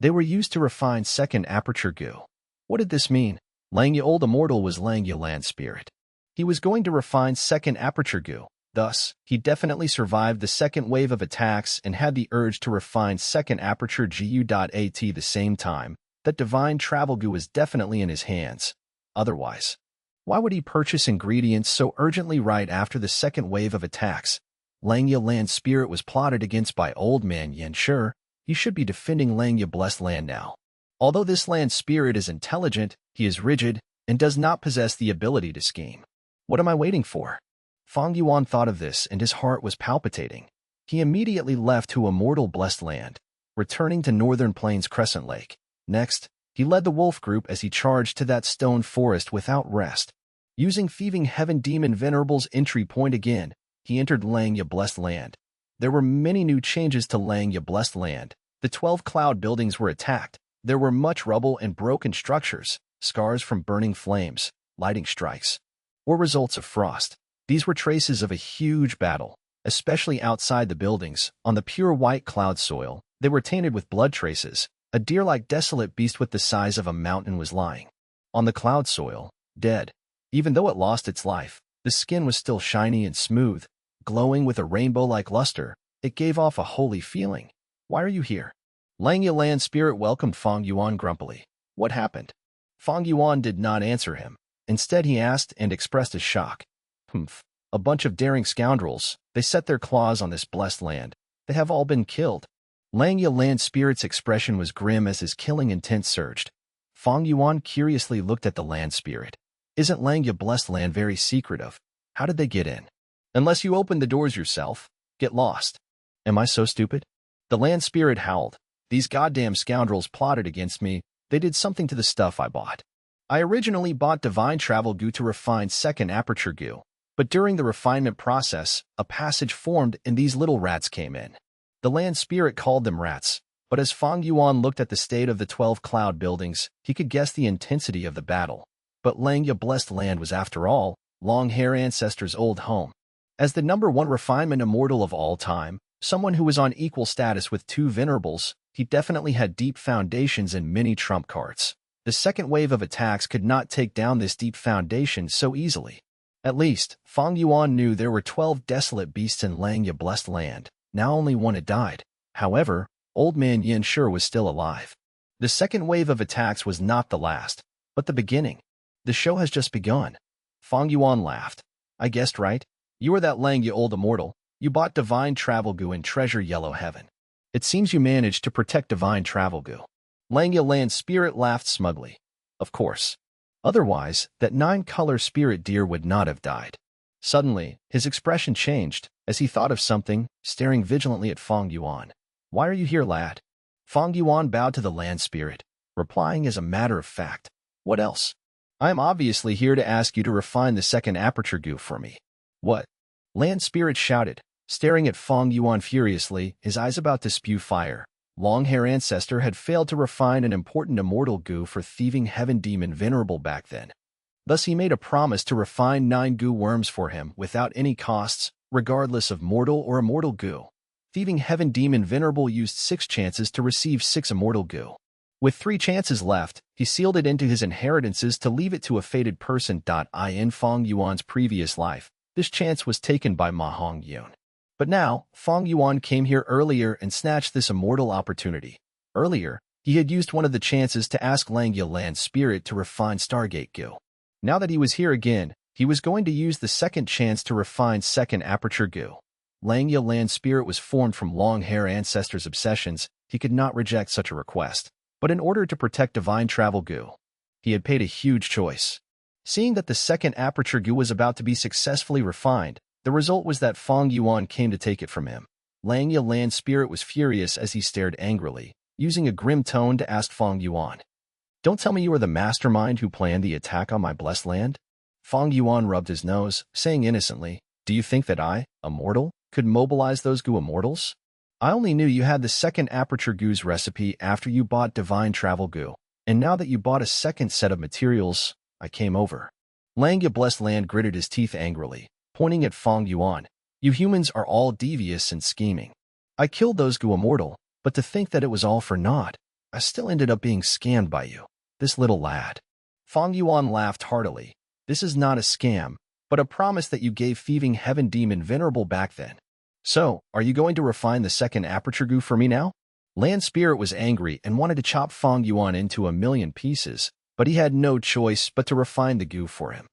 They were used to refine second aperture Gu. What did this mean? Langya Old Immortal was Langya Land Spirit. He was going to refine second aperture Gu. Thus, he definitely survived the second wave of attacks and had the urge to refine second aperture Gu.at the same time. That divine travel Gu was definitely in his hands. Otherwise, why would he purchase ingredients so urgently right after the second wave of attacks? Langya Land Spirit was plotted against by Old Man Yen. Sure, he should be defending Langya Blessed Land now. Although this land spirit is intelligent, he is rigid and does not possess the ability to scheme. What am I waiting for? Fang Yuan thought of this and his heart was palpitating. He immediately left Who Immortal Blessed Land, returning to Northern Plains Crescent Lake. Next, he led the wolf group as he charged to that stone forest without rest. Using Thieving Heaven Demon Venerable's entry point again, he entered Langya Blessed Land. There were many new changes to Langya Blessed Land. The 12 cloud buildings were attacked. There were much rubble and broken structures, scars from burning flames, lightning strikes, or results of frost. These were traces of a huge battle, especially outside the buildings. On the pure white cloud soil, they were tainted with blood traces. A deer-like desolate beast with the size of a mountain was lying on the cloud soil, dead. Even though it lost its life, the skin was still shiny and smooth, glowing with a rainbow-like luster. It gave off a holy feeling. Why are you here? Langya Land Spirit welcomed Fang Yuan grumpily. What happened? Fang Yuan did not answer him. Instead, he asked and expressed his shock. Humph. A bunch of daring scoundrels. They set their claws on this blessed land. They have all been killed. Langya Land Spirit's expression was grim as his killing intent surged. Fang Yuan curiously looked at the land spirit. Isn't Langya Blessed Land very secretive? How did they get in? Unless you open the doors yourself, get lost. Am I so stupid? The land spirit howled. These goddamn scoundrels plotted against me. They did something to the stuff I bought. I originally bought divine travel goo to refine second aperture goo, but during the refinement process, a passage formed and these little rats came in. The land spirit called them rats, but as Fang Yuan looked at the state of the 12 cloud buildings, he could guess the intensity of the battle. But Langya blessed land was, after all, long-hair ancestors' old home. As the #1 refinement immortal of all time, someone who was on equal status with two venerables, he definitely had deep foundations and many trump cards. The second wave of attacks could not take down this deep foundation so easily. At least, Fang Yuan knew there were 12 desolate beasts in Langya blessed land. Now only one had died. However, Old Man Yin Sure was still alive. The second wave of attacks was not the last, but the beginning. The show has just begun. Fang Yuan laughed. I guessed right. You are that Langya old immortal. You bought divine travel goo in treasure yellow heaven. It seems you managed to protect divine travel goo. Langya land spirit laughed smugly. Of course. Otherwise, that 9-color spirit deer would not have died. Suddenly, his expression changed as he thought of something, staring vigilantly at Fang Yuan. Why are you here, lad? Fang Yuan bowed to the land spirit, replying as a matter of fact. What else? I am obviously here to ask you to refine the second aperture goo for me. What? Land spirit shouted, staring at Fang Yuan furiously, his eyes about to spew fire. Long-hair ancestor had failed to refine an important immortal goo for thieving heaven demon venerable back then. Thus he made a promise to refine 9 goo worms for him without any costs, regardless of mortal or immortal goo. Thieving heaven demon venerable used 6 chances to receive 6 immortal goo. With 3 chances left, he sealed it into his inheritances to leave it to a fated person. In Fang Yuan's previous life, this chance was taken by Ma Hongyun. But now, Fang Yuan came here earlier and snatched this immortal opportunity. Earlier, he had used one of the chances to ask Langya land spirit to refine Stargate goo. Now that he was here again, he was going to use the second chance to refine second aperture goo. Langya land spirit was formed from long-hair ancestors' obsessions. He could not reject such a request. But in order to protect divine travel goo, he had paid a huge choice. Seeing that the second aperture goo was about to be successfully refined, the result was that Fang Yuan came to take it from him. Langya land spirit was furious as he stared angrily, using a grim tone to ask Fang Yuan. Don't tell me you are the mastermind who planned the attack on my blessed land? Fang Yuan rubbed his nose, saying innocently, do you think that I, a mortal, could mobilize those goo immortals? I only knew you had the second aperture goo's recipe after you bought divine travel goo, and now that you bought a second set of materials, I came over. Langya blessed land gritted his teeth angrily, pointing at Fang Yuan. You humans are all devious and scheming. I killed those goo immortal, but to think that it was all for naught, I still ended up being scammed by you, this little lad. Fang Yuan laughed heartily. This is not a scam, but a promise that you gave thieving heaven demon venerable back then. So, are you going to refine the second aperture goo for me now? Land spirit was angry and wanted to chop Fang Yuan into a million pieces, but he had no choice but to refine the goo for him.